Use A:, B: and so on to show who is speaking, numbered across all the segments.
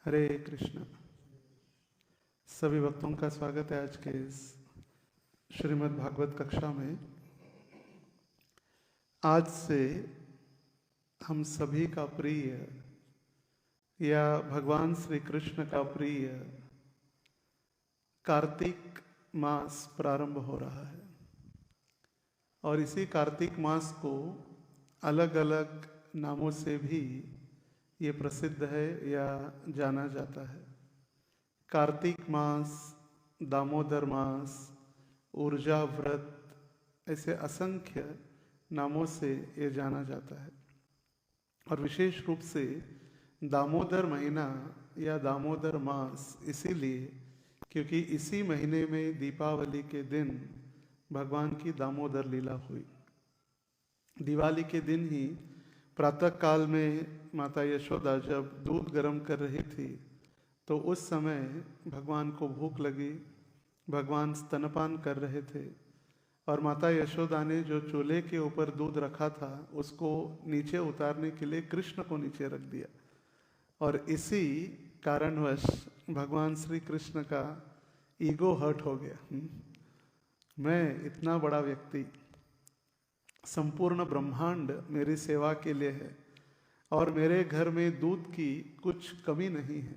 A: हरे कृष्ण। सभी भक्तों का स्वागत है आज के इस श्रीमद् भागवत कक्षा में। आज से हम सभी का प्रिय या भगवान श्री कृष्ण का प्रिय कार्तिक मास प्रारंभ हो रहा है और इसी कार्तिक मास को अलग अलग नामों से भी ये प्रसिद्ध है या जाना जाता है। कार्तिक मास, दामोदर मास, ऊर्जा व्रत, ऐसे असंख्य नामों से ये जाना जाता है। और विशेष रूप से दामोदर महीना या दामोदर मास इसीलिए क्योंकि इसी महीने में दीपावली के दिन भगवान की दामोदर लीला हुई। दिवाली के दिन ही प्रातः काल में माता यशोदा जब दूध गर्म कर रही थी तो उस समय भगवान को भूख लगी। भगवान स्तनपान कर रहे थे और माता यशोदा ने जो चूल्हे के ऊपर दूध रखा था उसको नीचे उतारने के लिए कृष्ण को नीचे रख दिया। और इसी कारणवश भगवान श्री कृष्ण का ईगो हर्ट हो गया। मैं इतना बड़ा व्यक्ति, संपूर्ण ब्रह्मांड मेरी सेवा के लिए है और मेरे घर में दूध की कुछ कमी नहीं है।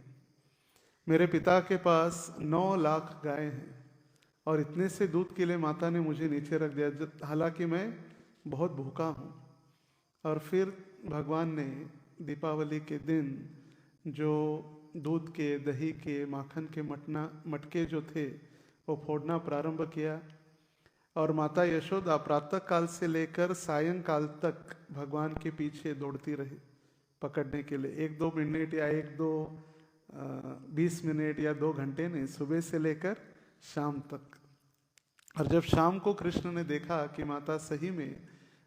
A: मेरे पिता के पास 9 लाख गाय हैं और इतने से दूध के लिए माता ने मुझे नीचे रख दिया, हालांकि मैं बहुत भूखा हूँ। और फिर भगवान ने दीपावली के दिन जो दूध के, दही के, माखन के मटके जो थे वो फोड़ना प्रारंभ किया। और माता यशोदा प्रातः काल से लेकर सायंकाल तक भगवान के पीछे दौड़ती रही पकड़ने के लिए। 1-2 मिनट या 20 मिनट या 2 घंटे नहीं, सुबह से लेकर शाम तक। और जब शाम को कृष्ण ने देखा कि माता सही में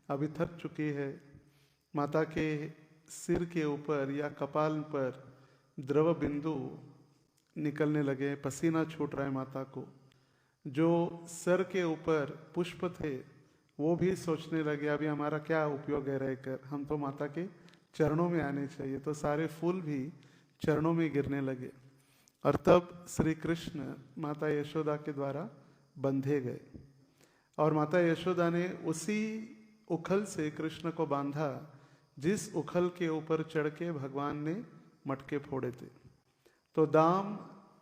A: अभी थक चुकी है, माता के सिर के ऊपर या कपाल पर द्रव बिंदु निकलने लगे, पसीना छूट रहा है माता को। जो सर के ऊपर पुष्प थे वो भी सोचने लगे अभी हमारा क्या उपयोग है रहकर, हम तो माता के चरणों में आने चाहिए। तो सारे फूल भी चरणों में गिरने लगे और तब श्री कृष्ण माता यशोदा के द्वारा बंधे गए। और माता यशोदा ने उसी उखल से कृष्ण को बांधा जिस उखल के ऊपर चढ़ के भगवान ने मटके फोड़े थे। तो दाम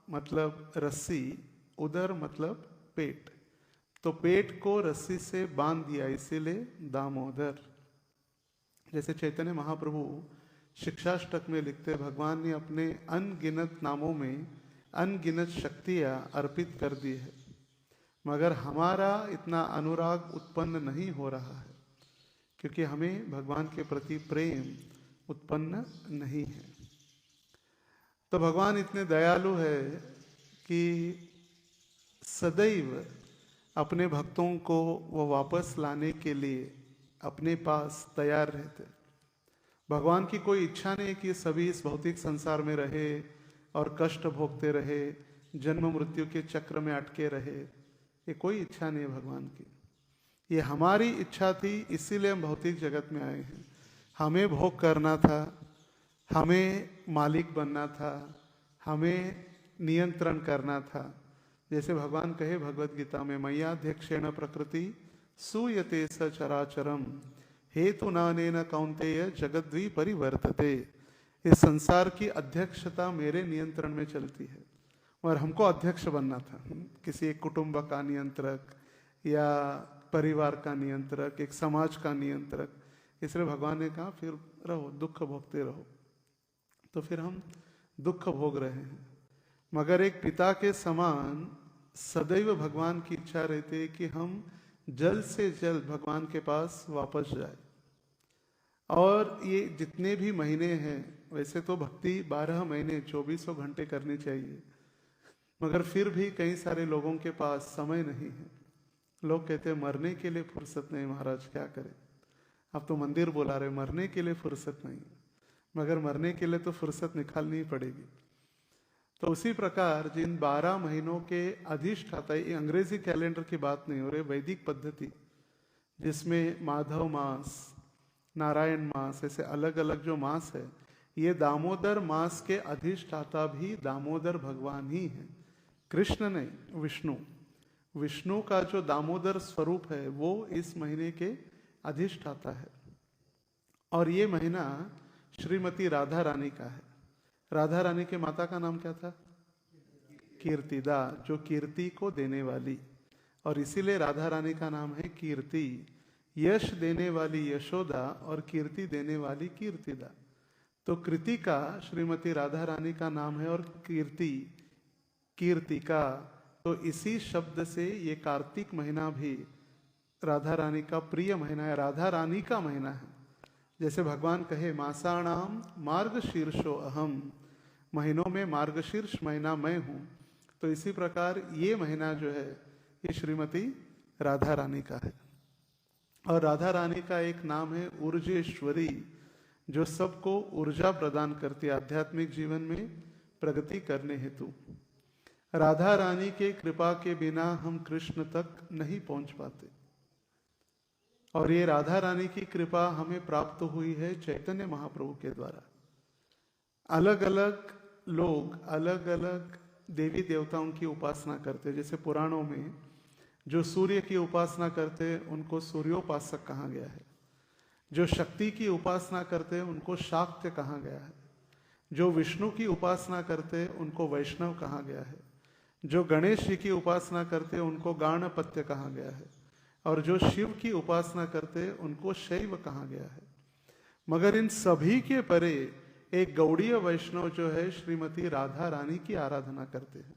A: मतलब रस्सी, उदर मतलब पेट, तो पेट को रस्सी से बांध दिया, इसीलिए दामोदर। जैसे चैतन्य महाप्रभु शिक्षाष्टक में लिखते, भगवान ने अपने अनगिनत नामों में अनगिनत शक्तियाँ अर्पित कर दी है, मगर हमारा इतना अनुराग उत्पन्न नहीं हो रहा है क्योंकि हमें भगवान के प्रति प्रेम उत्पन्न नहीं है। तो भगवान इतने दयालु है कि सदैव अपने भक्तों को वो वापस लाने के लिए अपने पास तैयार रहते। भगवान की कोई इच्छा नहीं कि सभी इस भौतिक संसार में रहे और कष्ट भोगते रहे, जन्म मृत्यु के चक्र में अटके रहे। ये कोई इच्छा नहीं है भगवान की, ये हमारी इच्छा थी, इसीलिए हम भौतिक जगत में आए हैं। हमें भोग करना था, हमें मालिक बनना था, हमें नियंत्रण करना था। जैसे भगवान कहे भगवत गीता में, मय्याध्यक्षेण प्रकृति सूयते स चराचरम हेतु नानेन कौन्तेय जगद्वी परिवर्तते। इस संसार की अध्यक्षता मेरे नियंत्रण में चलती है और हमको अध्यक्ष बनना था, किसी एक कुटुंब का नियंत्रक या परिवार का नियंत्रक, एक समाज का नियंत्रक। इसलिए भगवान ने कहा फिर रहो, दुख भोगते रहो। तो फिर हम दुख भोग रहे हैं, मगर एक पिता के समान सदैव भगवान की इच्छा रहती है कि हम जल्द से जल्द भगवान के पास वापस जाए। और ये जितने भी महीने हैं, वैसे तो भक्ति 12 महीने 2400 घंटे करनी चाहिए, मगर फिर भी कई सारे लोगों के पास समय नहीं है। लोग कहते हैं मरने के लिए फुर्सत नहीं महाराज, क्या करें। आप तो मंदिर बुला रहे, मरने के लिए फुर्सत नहीं, मगर मरने के लिए तो फुर्सत निकालनी पड़ेगी। तो उसी प्रकार जिन 12 महीनों के अधिष्ठाता, ये अंग्रेजी कैलेंडर की बात नहीं हो रही, वैदिक पद्धति जिसमें माधव मास, नारायण मास, ऐसे अलग अलग जो मास है, ये दामोदर मास के अधिष्ठाता भी दामोदर भगवान ही हैं, कृष्ण नहीं, विष्णु। विष्णु का जो दामोदर स्वरूप है वो इस महीने के अधिष्ठाता है। और ये महीना श्रीमती राधा रानी का है। राधा रानी के माता का नाम क्या था? कीर्तिदा, जो कीर्ति को देने वाली, और इसीलिए राधा रानी का नाम है कीर्ति। यश देने वाली यशोदा और कीर्ति देने वाली कीर्तिदा। तो कृतिका श्रीमती राधा रानी का नाम है और कीर्ति कीर्तिका। तो इसी शब्द से ये कार्तिक महीना भी राधा रानी का प्रिय महीना है, राधा रानी का महीना है। जैसे भगवान कहे मासाणाम मार्गशीर्षो अहम, महीनों में मार्गशीर्ष महीना मैं हूँ। तो इसी प्रकार ये महीना जो है ये श्रीमती राधा रानी का है। और राधा रानी का एक नाम है ऊर्जेश्वरी, जो सबको ऊर्जा प्रदान करती है आध्यात्मिक जीवन में प्रगति करने हेतु। राधा रानी के कृपा के बिना हम कृष्ण तक नहीं पहुंच पाते। और ये राधा रानी की कृपा हमें प्राप्त हुई है चैतन्य महाप्रभु के द्वारा। अलग अलग लोग अलग अलग देवी देवताओं की उपासना करते, जैसे पुराणों में जो सूर्य की उपासना करते उनको सूर्योपासक कहा गया है, जो शक्ति की उपासना करते उनको शाक्य कहा गया है, जो विष्णु की उपासना करते उनको वैष्णव कहा गया है, जो गणेश जी की उपासना करते उनको गाणपत्य कहा गया है, और जो शिव की उपासना करते उनको शैव कहा गया है। मगर इन सभी के परे एक गौड़ीय वैष्णव जो है श्रीमती राधा रानी की आराधना करते हैं।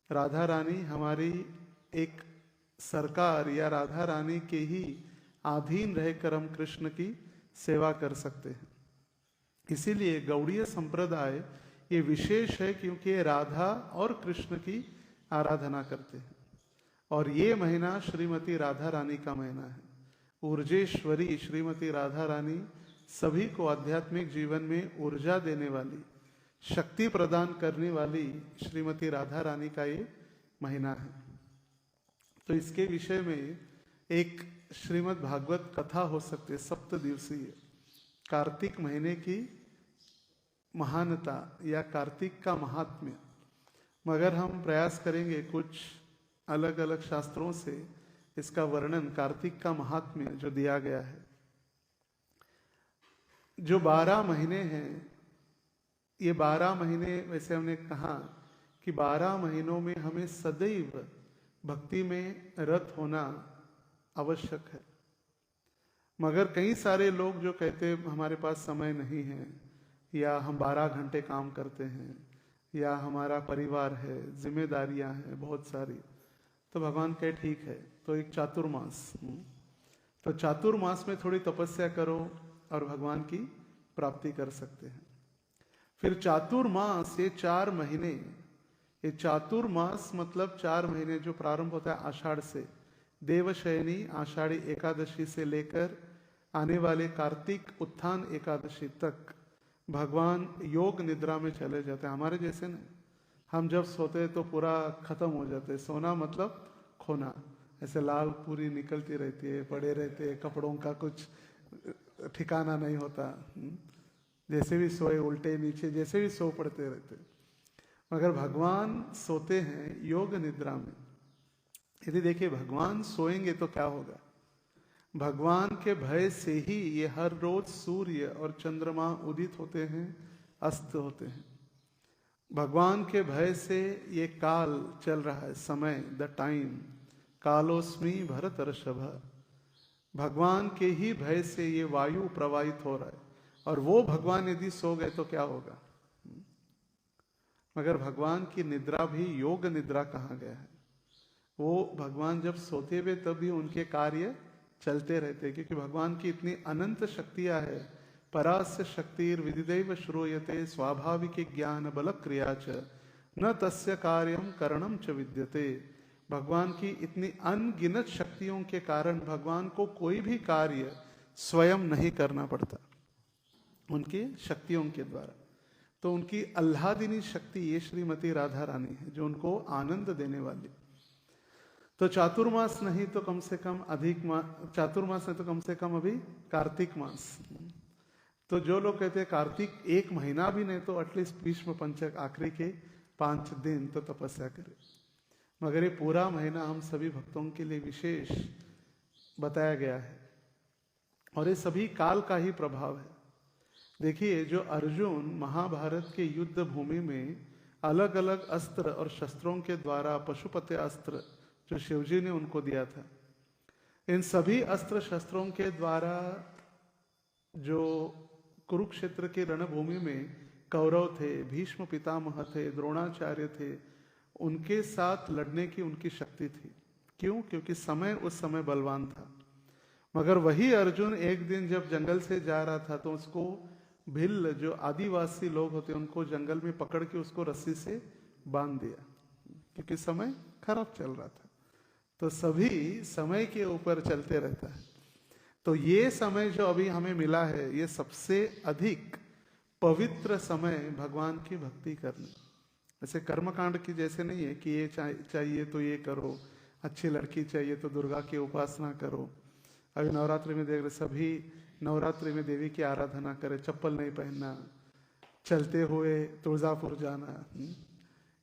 A: राधा रानी हमारी एक सरकार या राधा रानी के ही अधीन रहकर हम कृष्ण की सेवा कर सकते हैं। इसीलिए गौड़ीय संप्रदाय ये विशेष है क्योंकि ये राधा और कृष्ण की आराधना करते हैं। और ये महीना श्रीमती राधा रानी का महीना है। ऊर्जेश्वरी श्रीमती राधा रानी सभी को आध्यात्मिक जीवन में ऊर्जा देने वाली, शक्ति प्रदान करने वाली श्रीमती राधा रानी का ये महीना है। तो इसके विषय में एक श्रीमद् भागवत कथा हो सकती है, 7 दिवसीय, कार्तिक महीने की महानता या कार्तिक का महात्म्य। मगर हम प्रयास करेंगे कुछ अलग अलग शास्त्रों से इसका वर्णन, कार्तिक का महात्म्य जो दिया गया है। जो 12 महीने हैं, ये 12 महीने, वैसे हमने कहा कि 12 महीनों में हमें सदैव भक्ति में रत होना आवश्यक है। मगर कई सारे लोग जो कहते हैं हमारे पास समय नहीं है, या हम 12 घंटे काम करते हैं, या हमारा परिवार है, जिम्मेदारियां हैं बहुत सारी, तो भगवान कहे ठीक है, तो एक चातुर्मास, तो चातुर्मास में थोड़ी तपस्या करो और भगवान की प्राप्ति कर सकते हैं। फिर चातुर्मास, ये 4 महीने, ये चातुर्मास मतलब 4 महीने जो प्रारंभ होता है आषाढ़ से, देवशयनी आषाढ़ी एकादशी से लेकर आने वाले कार्तिक उत्थान एकादशी तक भगवान योग निद्रा में चले जाते हैं। हमारे जैसे नहीं, हम जब सोते हैं तो पूरा खत्म हो जाते हैं। सोना मतलब खोना, ऐसे लाल पूरी निकलती रहती है, पड़े रहते हैं, कपड़ों का कुछ ठिकाना नहीं होता, जैसे भी सोए उल्टे नीचे जैसे भी सो पड़ते रहते। मगर भगवान सोते हैं योग निद्रा में। यदि देखिए भगवान सोएंगे तो क्या होगा, भगवान के भय से ही ये हर रोज सूर्य और चंद्रमा उदित होते हैं, अस्त होते हैं। भगवान के भय से ये काल चल रहा है, समय, द टाइम, कालोस्मी भरत ऋषभ। भगवान के ही भय से ये वायु प्रवाहित हो रहा है, और वो भगवान यदि सो गए तो क्या होगा। मगर भगवान की निद्रा भी योग निद्रा कहा गया है। वो भगवान जब सोते हुए तब भी उनके कार्य चलते रहते, क्योंकि भगवान की इतनी अनंत शक्तियां है। परास्य शक्तिर विदिदैव श्रूयते स्वाभाविक ज्ञान बल क्रिया च न तस्य कार्यम करणम च विद्यते। भगवान की इतनी अनगिनत शक्तियों के कारण भगवान को कोई भी कार्य स्वयं नहीं करना पड़ता, उनकी शक्तियों के द्वारा। तो उनकी आह्लादिनी शक्ति ये श्रीमती राधा रानी है, जो उनको आनंद देने वाली। तो चातुर्मास नहीं तो कम से कम अधिक मास, चातुर्मास नहीं तो कम से कम अभी कार्तिक मास, तो जो लोग कहते हैं कार्तिक 1 महीना भी नहीं तो एटलीस्ट भीष्म पंचक आखिरी के 5 दिन तो तपस्या करे, मगर ये पूरा महीना हम सभी भक्तों के लिए विशेष बताया गया है और ये सभी काल का ही प्रभाव है। देखिए, जो अर्जुन महाभारत के युद्ध भूमि में अलग अलग अस्त्र और शस्त्रों के द्वारा, पशुपति अस्त्र जो शिवजी ने उनको दिया था, इन सभी अस्त्र शस्त्रों के द्वारा जो कुरुक्षेत्र के रणभूमि में कौरव थे, भीष्म पितामह थे, द्रोणाचार्य थे, उनके साथ लड़ने की उनकी शक्ति थी। क्यों? क्योंकि समय उस समय बलवान था। मगर वही अर्जुन एक दिन जब जंगल से जा रहा था तो उसको भिल्ल, जो आदिवासी लोग होते, उनको जंगल में पकड़ के उसको रस्सी से बांध दिया, क्योंकि समय खराब चल रहा था। तो सभी समय के ऊपर चलते रहता है। तो ये समय जो अभी हमें मिला है, ये सबसे अधिक पवित्र समय भगवान की भक्ति करने। ऐसे कर्मकांड की जैसे नहीं है कि ये चाहिए तो ये करो, अच्छी लड़की चाहिए तो दुर्गा की उपासना करो। अभी नवरात्रि में देख रहे, सभी नवरात्रि में देवी की आराधना करे, चप्पल नहीं पहनना, चलते हुए तुळजापुर जाना।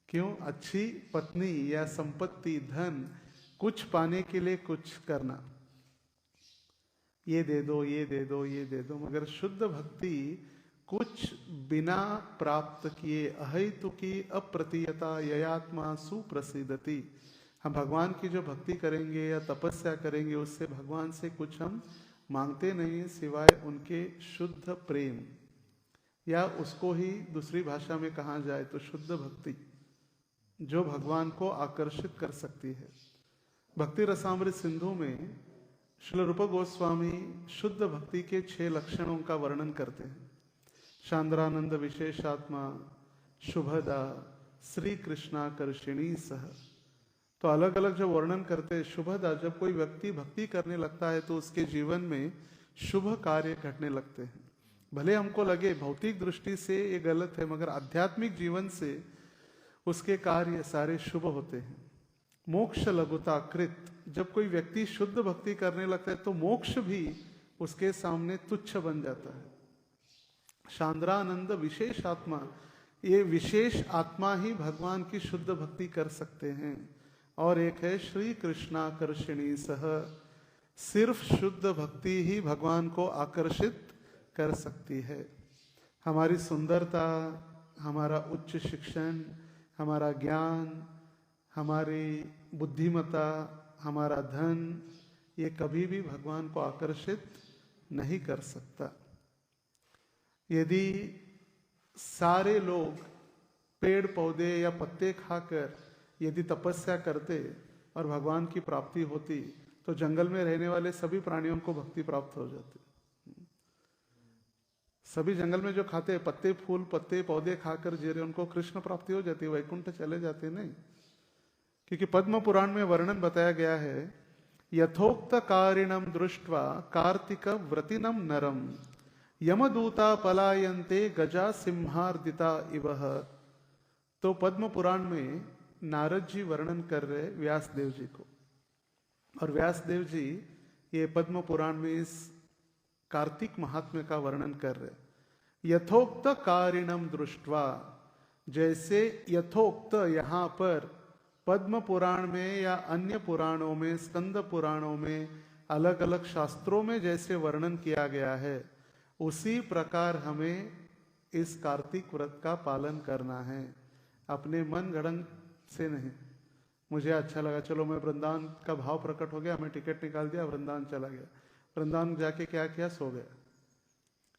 A: क्यों? अच्छी पत्नी या संपत्ति, धन, कुछ पाने के लिए कुछ करना, ये दे दो, ये दे दो, ये दे दो। मगर शुद्ध भक्ति कुछ बिना प्राप्त किए, अहेतुकी अप्रतीयता ययात्मा सुप्रसिद्धति। हम भगवान की जो भक्ति करेंगे या तपस्या करेंगे, उससे भगवान से कुछ हम मांगते नहीं सिवाय उनके शुद्ध प्रेम, या उसको ही दूसरी भाषा में कहा जाए तो शुद्ध भक्ति, जो भगवान को आकर्षित कर सकती है। भक्ति रसामृत सिंधु में श्रील रूप गोस्वामी शुद्ध भक्ति के 6 लक्षणों का वर्णन करते हैं। शांद्रानंद विशेषात्मा, शुभदा, श्री कृष्णाकर्षिणी सह। तो अलग अलग जो वर्णन करते हैं। शुभदा, जब कोई व्यक्ति भक्ति करने लगता है तो उसके जीवन में शुभ कार्य घटने लगते हैं। भले हमको लगे भौतिक दृष्टि से ये गलत है, मगर आध्यात्मिक जीवन से उसके कार्य सारे शुभ होते हैं। मोक्ष लघुता कृत, जब कोई व्यक्ति शुद्ध भक्ति करने लगता है तो मोक्ष भी उसके सामने तुच्छ बन जाता है। शांद्रानंद विशेष आत्मा, ये विशेष आत्मा ही भगवान की शुद्ध भक्ति कर सकते हैं। और एक है श्री कृष्णाकर्षिणी सह, सिर्फ शुद्ध भक्ति ही भगवान को आकर्षित कर सकती है। हमारी सुंदरता, हमारा उच्च शिक्षण, हमारा ज्ञान, हमारी बुद्धिमत्ता, हमारा धन, ये कभी भी भगवान को आकर्षित नहीं कर सकता। यदि सारे लोग पेड़ पौधे या पत्ते खाकर यदि तपस्या करते और भगवान की प्राप्ति होती, तो जंगल में रहने वाले सभी प्राणियों को भक्ति प्राप्त हो जाती। सभी जंगल में जो खाते पत्ते, फूल, पत्ते, पौधे खाकर जी रहे, उनको कृष्ण प्राप्ति हो जाती, वैकुंठ चले जाते नहीं। क्योंकि पद्म पुराण में वर्णन बताया गया है, यथोक्त कारिणम दृष्ट्वा कार्तिक व्रतिनम नरम यमदूता पलायन्ते गजा सिंहार्दिता इवह। तो पद्म पुराण में नारद जी वर्णन कर रहे व्यास देव जी को, और व्यास देव जी ये पद्म पुराण में इस कार्तिक महात्म्य का वर्णन कर रहे। यथोक्त कारिणम दृष्ट्वा, जैसे यथोक्त यहाँ पर पद्म पुराण में या अन्य पुराणों में, स्कंद पुराणों में, अलग अलग शास्त्रों में जैसे वर्णन किया गया है, उसी प्रकार हमें इस कार्तिक व्रत का पालन करना है। अपने मन गढ़ंत से नहीं, मुझे अच्छा लगा चलो मैं वृंदावन का भाव प्रकट हो गया, मैं टिकट निकाल दिया, वृंदावन चला गया। वृंदावन जाके क्या किया? सो गया।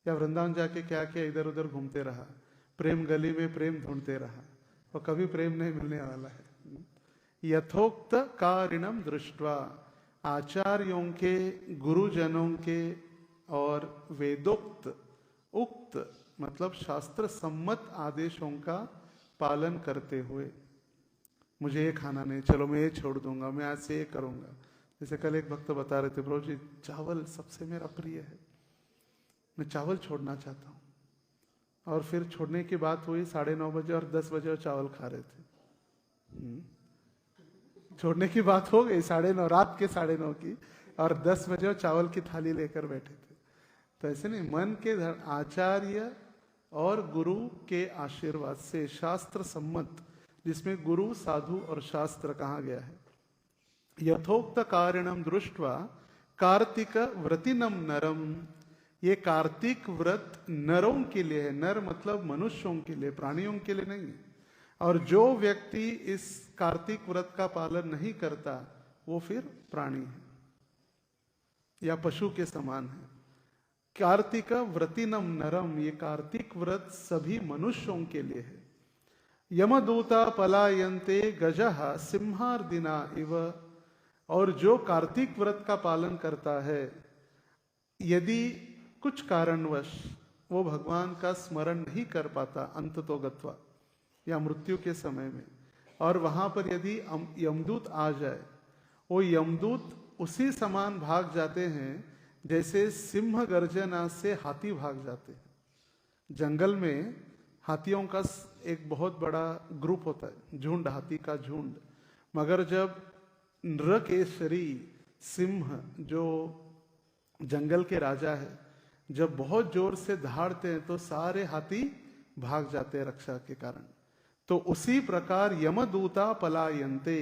A: या वृंदावन जाके क्या किया? इधर उधर घूमते रहा, प्रेम गली में प्रेम ढूंढते रहा, और कभी प्रेम नहीं मिलने वाला है। यथोक्त कारिणम दृष्ट्वा, आचार्यों के, गुरुजनों के और वेदोक्त, उक्त मतलब शास्त्र सम्मत आदेशों का पालन करते हुए, मुझे ये खाना नहीं, चलो मैं ये छोड़ दूंगा, मैं आज से ये करूंगा। जैसे कल एक भक्त बता रहे थे, प्रभु जी चावल सबसे मेरा प्रिय है, मैं चावल छोड़ना चाहता हूँ। और फिर छोड़ने की बात हुई 9:30 बजे और 10 बजे और चावल खा रहे थे। छोड़ने की बात हो गई 9:30, रात के 9:30 की, और 10 बजे और चावल की थाली लेकर बैठे थे। तो ऐसे नहीं, मन के आचार्य और गुरु के आशीर्वाद से शास्त्र सम्मत, जिसमें गुरु साधु और शास्त्र कहा गया है। यथोक्त कारणम दृष्टवा कार्तिक व्रतिनम नरम, ये कार्तिक व्रत नरों के लिए है। नर मतलब मनुष्यों के लिए, प्राणियों के लिए नहीं। और जो व्यक्ति इस कार्तिक व्रत का पालन नहीं करता वो फिर प्राणी है या पशु के समान है। कार्तिक व्रतिनम नरम, ये कार्तिक व्रत सभी मनुष्यों के लिए है। यमदूता पलायन्ते गजः सिंहार्दिना इव, और जो कार्तिक व्रत का पालन करता है, यदि कुछ कारणवश वो भगवान का स्मरण नहीं कर पाता अंततो गत्वा, या मृत्यु के समय में, और वहां पर यदि यमदूत आ जाए, वो यमदूत उसी समान भाग जाते हैं जैसे सिंह गर्जना से हाथी भाग जाते हैं। जंगल में हाथियों का एक बहुत बड़ा ग्रुप होता है, झुंड, हाथी का झुंड। मगर जब नृकेशरी सिंह, जो जंगल के राजा है, जब बहुत जोर से दहाड़ते हैं तो सारे हाथी भाग जाते हैं रक्षा के कारण। तो उसी प्रकार यमदूता पलायन्ते,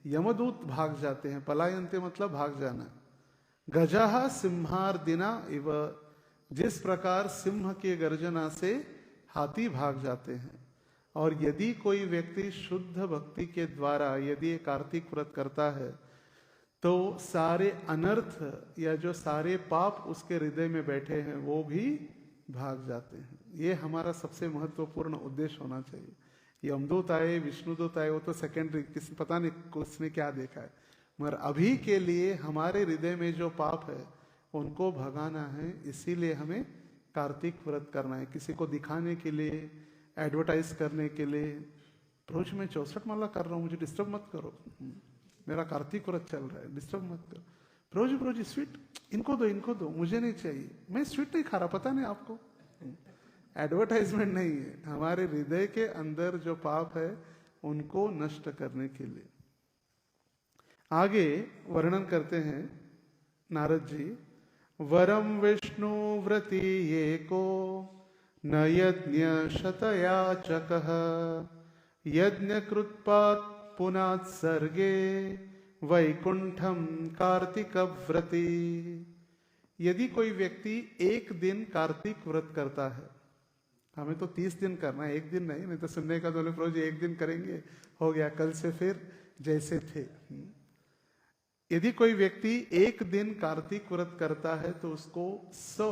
A: यमदूत भाग जाते हैं। पलायन्ते मतलब भाग जाना। गजः सिंहार्दिना इव, जिस प्रकार सिंह के गर्जना से हाथी भाग जाते हैं। और यदि कोई व्यक्ति शुद्ध भक्ति के द्वारा यदि कार्तिक व्रत करता है तो सारे अनर्थ या जो सारे पाप उसके हृदय में बैठे हैं वो भी भाग जाते हैं। ये हमारा सबसे महत्वपूर्ण उद्देश्य होना चाहिए। यमदूत आए, विष्णुदूत आए, वो तो सेकेंडरी, किसी पता नहीं उसने क्या देखा है, मगर अभी के लिए हमारे हृदय में जो पाप है उनको भगाना है। इसीलिए हमें कार्तिक व्रत करना है। किसी को दिखाने के लिए, एडवर्टाइज करने के लिए, रोज मैं 64 माला कर रहा हूँ, मुझे डिस्टर्ब मत करो, मेरा कार्तिक व्रत चल रहा है, डिस्टर्ब मत करो। रोज स्वीट इनको दो, मुझे नहीं चाहिए, मैं स्वीट नहीं खा रहा, पता नहीं आपको। एडवर्टाइजमेंट नहीं है, हमारे हृदय के अंदर जो पाप है उनको नष्ट करने के लिए। आगे वर्णन करते हैं नारद जी, वरम विष्णु व्रति ये को न यज्ञ शतयाचकः यज्ञ कृत्पात् पुनात् सर्गे वैकुंठम कार्तिक व्रति। यदि कोई व्यक्ति एक दिन कार्तिक व्रत करता है, हमें तो 30 दिन करना है, एक दिन नहीं तो सुनने का दोनों रोज एक दिन करेंगे, हो गया, कल से फिर जैसे थे। यदि कोई व्यक्ति एक दिन कार्तिक व्रत करता है तो उसको 100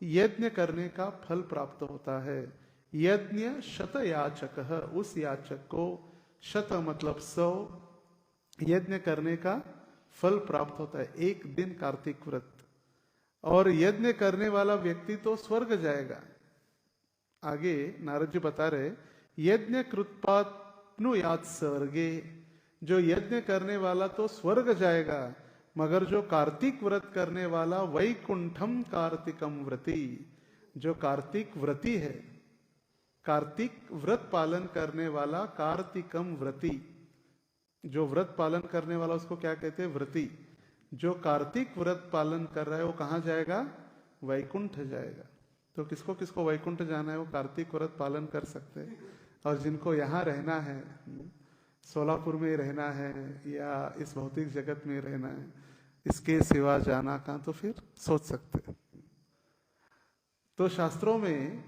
A: यज्ञ करने का फल प्राप्त होता है। यज्ञ शत याचक, उस याचक को, शत मतलब 100, यज्ञ करने का फल प्राप्त होता है एक दिन कार्तिक व्रत। और यज्ञ करने वाला व्यक्ति तो स्वर्ग जाएगा। आगे नारद जी बता रहे, यज्ञ कृत्पात्नुयात् स्वर्गे, जो यज्ञ करने वाला तो स्वर्ग जाएगा, मगर जो कार्तिक व्रत करने वाला वैकुंठम कार्तिकम व्रति, जो कार्तिक व्रति है, कार्तिक व्रत पालन करने वाला कार्तिकम व्रति, जो व्रत पालन करने वाला उसको क्या कहते हैं, व्रति। जो कार्तिक व्रत पालन कर रहा है वो कहाँ जाएगा, वैकुंठ जाएगा। तो किसको किसको वैकुंठ जाना है वो कार्तिक व्रत पालन कर सकते हैं। और जिनको यहाँ रहना है, सोलापुर में रहना है या इस भौतिक जगत में रहना है, इसके सिवा जाना कहाँ, तो फिर सोच सकते हैं। तो शास्त्रों में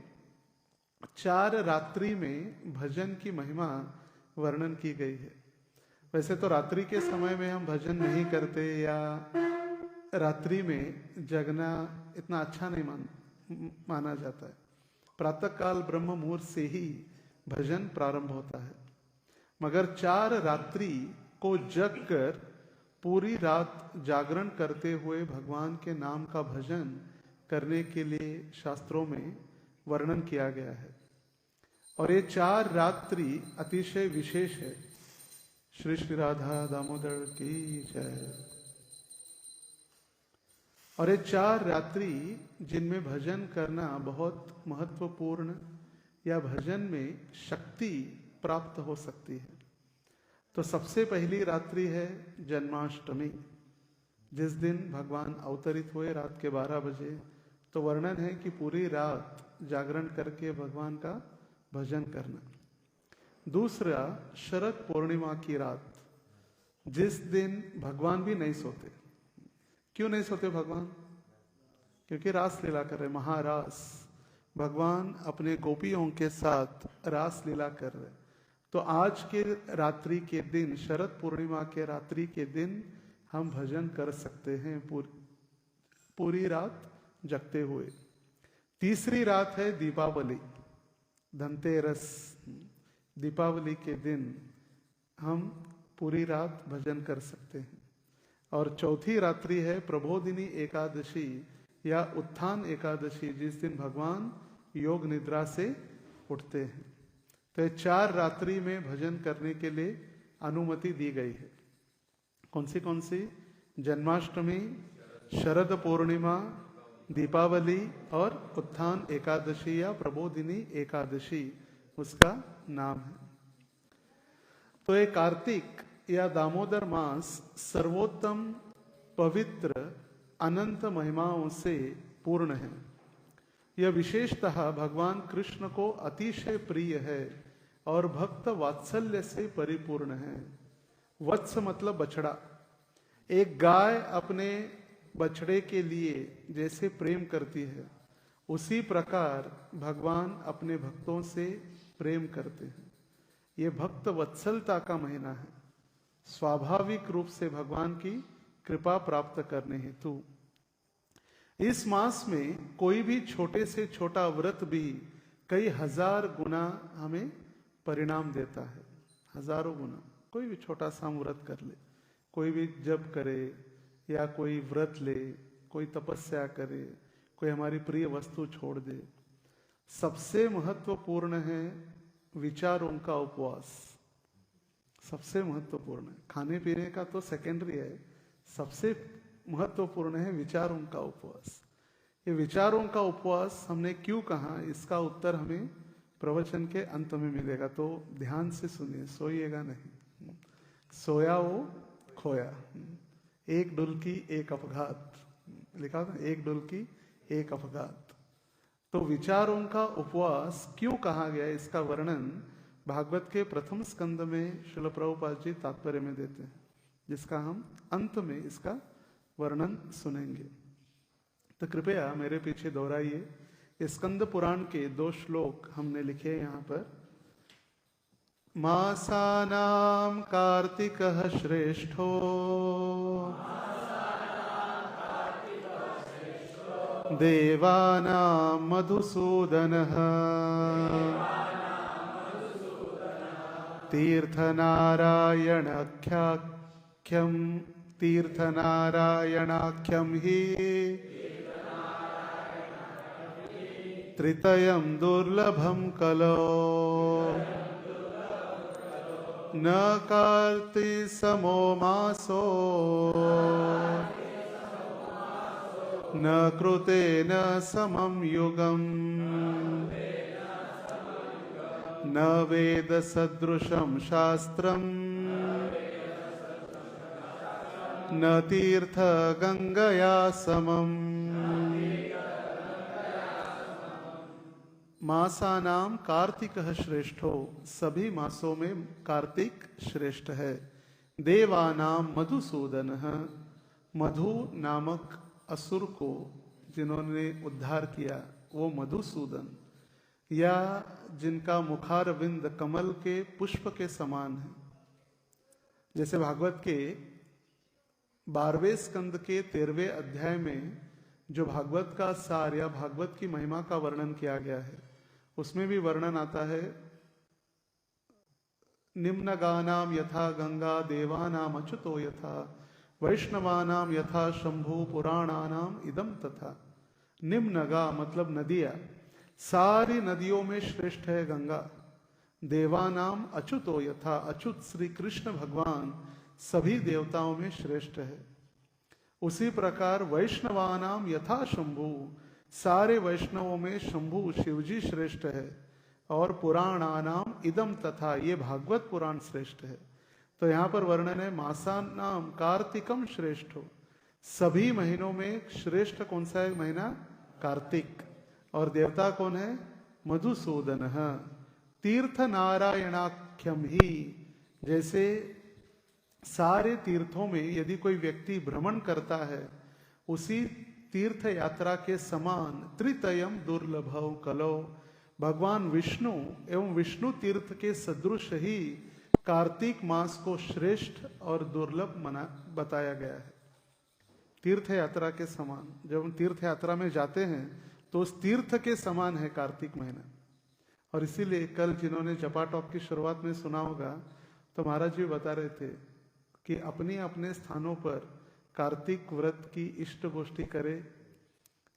A: 4 रात्रि में भजन की महिमा वर्णन की गई है। वैसे तो रात्रि के समय में हम भजन नहीं करते या रात्रि में जगना इतना अच्छा नहीं माना जाता है। प्रातः काल ब्रह्म मुहूर्त से ही भजन प्रारंभ होता है। मगर 4 रात्रि को जग कर पूरी रात जागरण करते हुए भगवान के नाम का भजन करने के लिए शास्त्रों में वर्णन किया गया है। और ये 4 रात्रि अतिशय विशेष है। श्री श्री राधा दामोदर की जय। और ये 4 रात्रि जिनमें भजन करना बहुत महत्वपूर्ण, या भजन में शक्ति प्राप्त हो सकती है। तो सबसे पहली रात्रि है जन्माष्टमी, जिस दिन भगवान अवतरित हुए रात के 12 बजे तो वर्णन है कि पूरी रात जागरण करके भगवान का भजन करना। दूसरा, शरद पूर्णिमा की रात, जिस दिन भगवान भी नहीं सोते। क्यों नहीं सोते भगवान? क्योंकि रास लीला कर रहे, महारास। भगवान अपने गोपियों के साथ रास लीला कर रहे। तो आज के रात्रि के दिन, शरद पूर्णिमा के रात्रि के दिन हम भजन कर सकते हैं पूरी रात जगते हुए। तीसरी रात है दीपावली, धनतेरस। दीपावली के दिन हम पूरी रात भजन कर सकते हैं। और चौथी रात्रि है प्रबोधिनी एकादशी या उत्थान एकादशी, जिस दिन भगवान योग निद्रा से उठते हैं। तो ये 4 रात्रि में भजन करने के लिए अनुमति दी गई है। कौन सी? जन्माष्टमी, शरद पूर्णिमा, दीपावली और उत्थान एकादशी या प्रबोधिनी एकादशी उसका नाम है। तो ये कार्तिक या दामोदर मास सर्वोत्तम, पवित्र, अनंत महिमाओं से पूर्ण है। यह विशेषतः भगवान कृष्ण को अतिशय प्रिय है और भक्त वात्सल्य से परिपूर्ण है। वत्स मतलब बछड़ा। एक गाय अपने बछड़े के लिए जैसे प्रेम करती है, उसी प्रकार भगवान अपने भक्तों से प्रेम करते हैं। ये भक्त वत्सलता का महीना है, स्वाभाविक रूप से भगवान की कृपा प्राप्त करने हेतु। इस मास में कोई भी छोटे से छोटा व्रत भी कई हजार गुना हमें परिणाम देता है, हजारों गुना। कोई भी छोटा सा व्रत कर ले, कोई भी जप करे या कोई व्रत ले, कोई तपस्या करे, कोई हमारी प्रिय वस्तु छोड़ दे। सबसे महत्वपूर्ण है विचारों का उपवास, सबसे महत्वपूर्ण है। खाने पीने का तो सेकेंडरी है, सबसे महत्वपूर्ण है विचारों का उपवास। ये विचारों का उपवास हमने क्यों कहा, इसका उत्तर हमें प्रवचन के अंत में मिलेगा, तो ध्यान से सुनिए, सोइएगा नहीं। सोया वो खोया, एक डुलकी एक अपघात, लिखा था, एक डुलकी एक अपघात। तो विचारों का उपवास क्यों कहा गया, इसका वर्णन भागवत के प्रथम स्कंद में श्रील प्रभुपाद जी तात्पर्य में देते हैं, जिसका हम अंत में इसका वर्णन सुनेंगे। तो कृपया मेरे पीछे दोहराइए। स्कंद पुराण के 2 श्लोक हमने लिखे हैं यहाँ पर। मासानां कार्तिकः श्रेष्ठो देवानां मधुसूदनः तीर्थनारायणाख्यं हि त्रितयं दुर्लभं कलो न कार्तिसमो मासो न कृतेन समं युगम् न वेद सदृशं शास्त्रम् न तीर्थ गंगया समम्। मासानाम कार्तिकः श्रेष्ठो, सभी मासों में कार्तिक श्रेष्ठ है। देवानाम मधुसूदनः, मधु नामक असुर को जिन्होंने उद्धार किया वो मधुसूदन, या जिनका मुखारविंद कमल के पुष्प के समान है। जैसे भागवत के 12वें स्कंद के 13वें अध्याय में जो भागवत का सार या भागवत की महिमा का वर्णन किया गया है, उसमें भी वर्णन आता है, निम्न गानाम यथा गंगा देवानाम अच्युतो यथा वैष्णवानाम यथा शंभु पुराणानाम इदम तथा। निम्न गा मतलब नदियां, सारी नदियों में श्रेष्ठ है गंगा। देवानाम अच्युतो यथा, अच्युत श्री कृष्ण भगवान सभी देवताओं में श्रेष्ठ है। उसी प्रकार वैष्णवानाम यथा शंभु, सारे वैष्णवों में शंभु शिवजी श्रेष्ठ है। और पुराणानाम इदम तथा, ये भागवत पुराण श्रेष्ठ है। तो यहाँ पर वर्णन है मासानाम कार्तिकम श्रेष्ठो, सभी महीनों में श्रेष्ठ कौन सा है महीना? कार्तिक, और देवता कौन है? मधुसूदन। तीर्थ नारायणाख्यम ही, जैसे सारे तीर्थों में यदि कोई व्यक्ति भ्रमण करता है, उसी तीर्थ यात्रा के समान त्रितयम दुर्लभव कलो, भगवान विष्णु एवं विष्णु तीर्थ के सदृश ही कार्तिक मास को श्रेष्ठ और दुर्लभ बताया गया है। तीर्थ यात्रा के समान, जब हम तीर्थ यात्रा में जाते हैं तो उस तीर्थ के समान है कार्तिक महीना। और इसीलिए कल जिन्होंने जपा टॉक की शुरुआत में सुना होगा, तो महाराज जी बता रहे थे कि अपने अपने स्थानों पर कार्तिक व्रत की इष्ट गोष्ठी करे,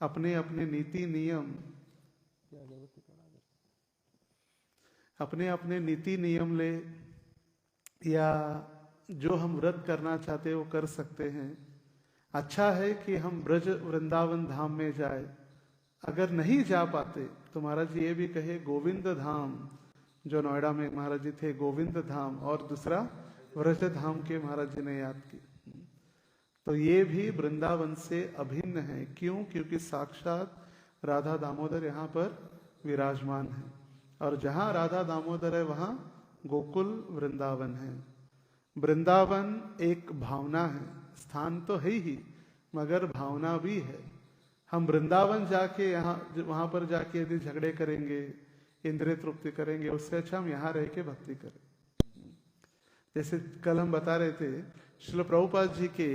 A: अपने अपने नीति नियम, अपने अपने नीति नियम ले, या जो हम व्रत करना चाहते हैं वो कर सकते हैं। अच्छा है कि हम ब्रज वृंदावन धाम में जाए। अगर नहीं जा पाते तो महाराज जी ये भी कहे गोविंद धाम, जो नोएडा में महाराज जी थे, गोविंद धाम, और दूसरा व्रज धाम के महाराज जी ने याद की। तो ये भी वृंदावन से अभिन्न है। क्यों? क्योंकि साक्षात राधा दामोदर यहाँ पर विराजमान है, और जहाँ राधा दामोदर है वहाँ गोकुल वृंदावन है। वृंदावन एक भावना है, स्थान तो है ही मगर भावना भी है। हम वृंदावन जाके यहाँ वहां पर जाके यदि झगड़े करेंगे, इंद्रिय तृप्ति करेंगे, उससे अच्छा हम यहाँ रह के भक्ति करें। जैसे कल हम बता रहे थे, श्रील प्रभुपाद जी के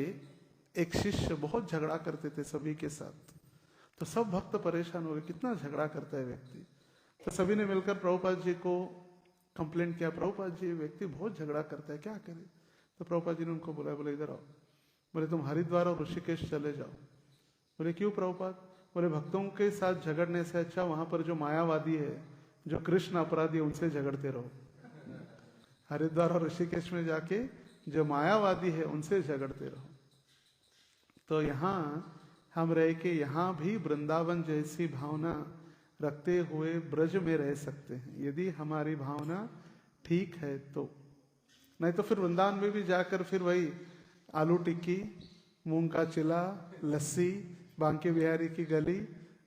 A: एक शिष्य बहुत झगड़ा करते थे सभी के साथ, तो सब भक्त परेशान हो गए, कितना झगड़ा करता है व्यक्ति। तो सभी ने मिलकर प्रभुपाद जी को कंप्लेंट किया, प्रभुपाद जी व्यक्ति बहुत झगड़ा करता है, क्या करें? तो प्रभुपाद जी ने उनको बुलाया, बोले इधर आओ। बोले तुम हरिद्वार और ऋषिकेश चले जाओ। बोले क्यों प्रभुपाद? बोले भक्तों के साथ झगड़ने से अच्छा वहां पर जो मायावादी है, जो कृष्ण अपराधी है, उनसे झगड़ते रहो। हरिद्वार और ऋषिकेश में जाके जो मायावादी है उनसे झगड़ते रहो। तो यहाँ हम रह के यहाँ भी वृंदावन जैसी भावना रखते हुए ब्रज में रह सकते हैं, यदि हमारी भावना ठीक है तो। नहीं तो फिर वृंदावन में भी जाकर फिर वही आलू टिक्की, मूंग का चिला, लस्सी, बांके बिहारी की गली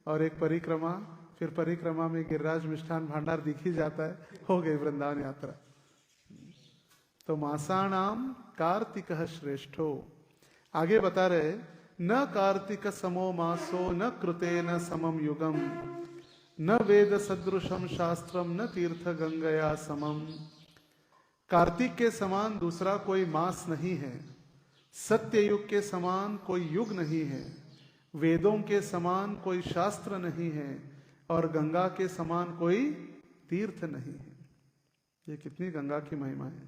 A: और एक परिक्रमा, फिर परिक्रमा में गिरिराज मिष्ठान भांडार दिख ही जाता है, हो गई वृंदावन यात्रा। तो मासाणाम कार्तिक श्रेष्ठो। आगे बता रहे, न कार्तिक समो मासो न कृते न समम युगम, न वेद सदृशम शास्त्रम न तीर्थ गंगया समम। कार्तिक के समान दूसरा कोई मास नहीं है, सत्य युग के समान कोई युग नहीं है, वेदों के समान कोई शास्त्र नहीं है, और गंगा के समान कोई तीर्थ नहीं है। ये कितनी गंगा की महिमा है।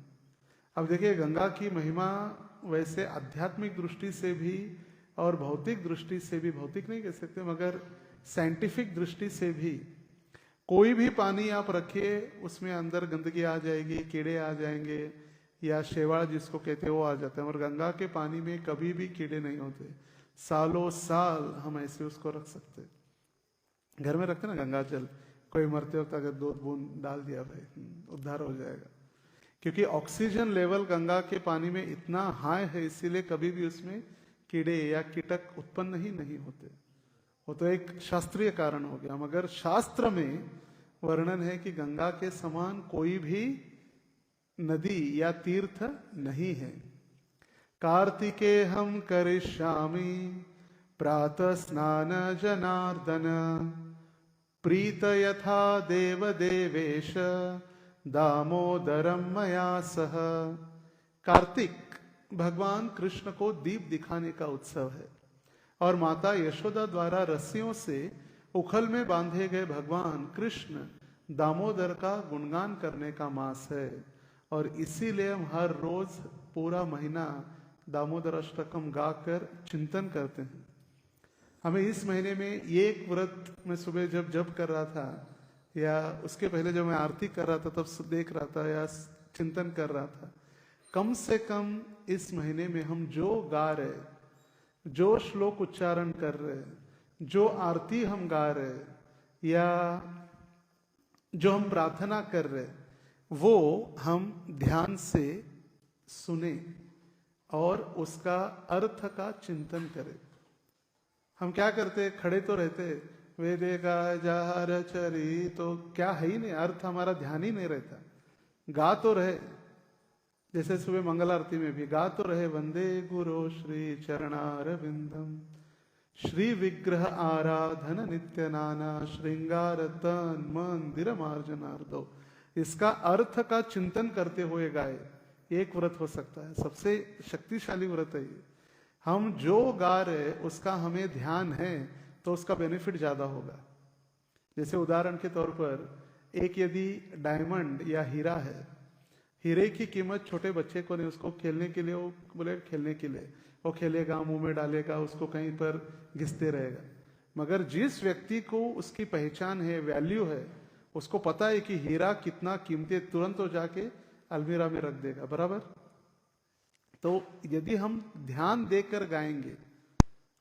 A: अब देखिए, गंगा की महिमा वैसे आध्यात्मिक दृष्टि से भी और भौतिक दृष्टि से भी, भौतिक नहीं कह सकते मगर साइंटिफिक दृष्टि से भी, कोई भी पानी आप रखिए उसमें अंदर गंदगी आ जाएगी, कीड़े आ जाएंगे, या शेवाड़ जिसको कहते हैं वो आ जाता है। और गंगा के पानी में कभी भी कीड़े नहीं होते, सालों साल हम ऐसे उसको रख सकते। घर में रखते ना गंगा जल, कोई मरते वक्त अगर 2 बूंद डाल दिया भाई, उद्धार हो जाएगा। क्योंकि ऑक्सीजन लेवल गंगा के पानी में इतना हाई है, इसीलिए कभी भी उसमें कीड़े या कीटक उत्पन्न ही नहीं होते। वो तो एक शास्त्रीय कारण हो गया, मगर शास्त्र में वर्णन है कि गंगा के समान कोई भी नदी या तीर्थ नहीं है। कार्तिके हम करिष्यामि प्रातः स्नान जनार्दन, प्रीत यथा देव देवेश दामोदरम मया सह। कार्तिक भगवान कृष्ण को दीप दिखाने का उत्सव है, और माता यशोदा द्वारा रस्सियों से उखल में बांधे गए भगवान कृष्ण दामोदर का गुणगान करने का मास है। और इसीलिए हम हर रोज पूरा महीना दामोदर अष्टकम गाकर चिंतन करते हैं। हमें इस महीने में एक व्रत में सुबह जब जप कर रहा था, या उसके पहले जब मैं आरती कर रहा था तब देख रहा था या चिंतन कर रहा था, कम से कम इस महीने में हम जो गा रहे, जो श्लोक उच्चारण कर रहे, जो आरती हम गा रहे, या जो हम प्रार्थना कर रहे, वो हम ध्यान से सुने और उसका अर्थ का चिंतन करें। हम क्या करते, खड़े तो रहते वेदे का जार चरी, तो क्या है ही नहीं, अर्थ हमारा ध्यान ही नहीं रहता। गा तो रहे, जैसे सुबह मंगल आरती में भी गा तो रहे, वंदे गुरु श्री चरणारविंदम श्री विग्रह आराधन नित्य नाना श्रृंगार तन मंदिर मार्जनार्दो। इसका अर्थ का चिंतन करते हुए गाए, एक व्रत हो सकता है, सबसे शक्तिशाली व्रत है ये। हम जो गा रहे उसका हमें ध्यान है तो उसका बेनिफिट ज्यादा होगा। जैसे उदाहरण के तौर पर, एक यदि डायमंड या हीरा है, हीरे की कीमत छोटे बच्चे को नहीं, उसको खेलने के लिए, वो बोले खेलने के लिए, वो खेलेगा, मुंह में डालेगा, उसको कहीं पर घिसते रहेगा। मगर जिस व्यक्ति को उसकी पहचान है, वैल्यू है, उसको पता है कि हीरा कितना कीमती है, तुरंत वो जाके अलमीरा में रख देगा, बराबर। तो यदि हम ध्यान देकर गाएंगे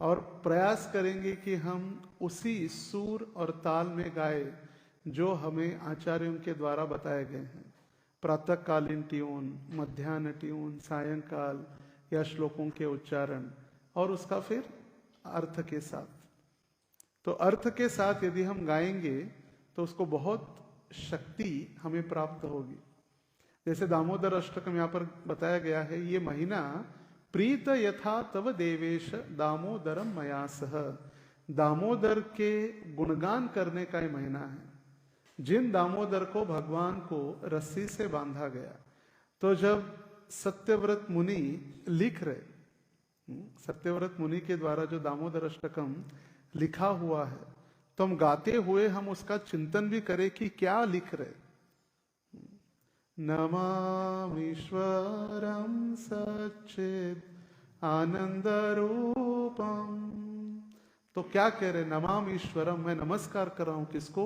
A: और प्रयास करेंगे कि हम उसी सुर और ताल में गाए जो हमें आचार्यों के द्वारा बताए गए हैं, प्रातःकालीन ट्यून, मध्याह्न ट्यून, सायंकाल या श्लोकों के उच्चारण, और उसका फिर अर्थ के साथ। तो अर्थ के साथ यदि हम गाएंगे तो उसको बहुत शक्ति हमें प्राप्त होगी। जैसे दामोदर अष्टकम यहाँ पर बताया गया है, ये महीना प्रीत यथा तव देवेश दामोदरम मया सह, दामोदर के गुणगान करने का ये महीना है। जिन दामोदर को भगवान को रस्सी से बांधा गया, तो जब सत्यव्रत मुनि लिख रहे, सत्यव्रत मुनि के द्वारा जो दामोदर अष्टकम लिखा हुआ है, तो हम गाते हुए हम उसका चिंतन भी करें कि क्या लिख रहे। नमामीश्वरम सच्चिद आनंद रूपम, तो क्या कह रहे, नमाम ईश्वरम, मैं नमस्कार कर रहा हूं किसको,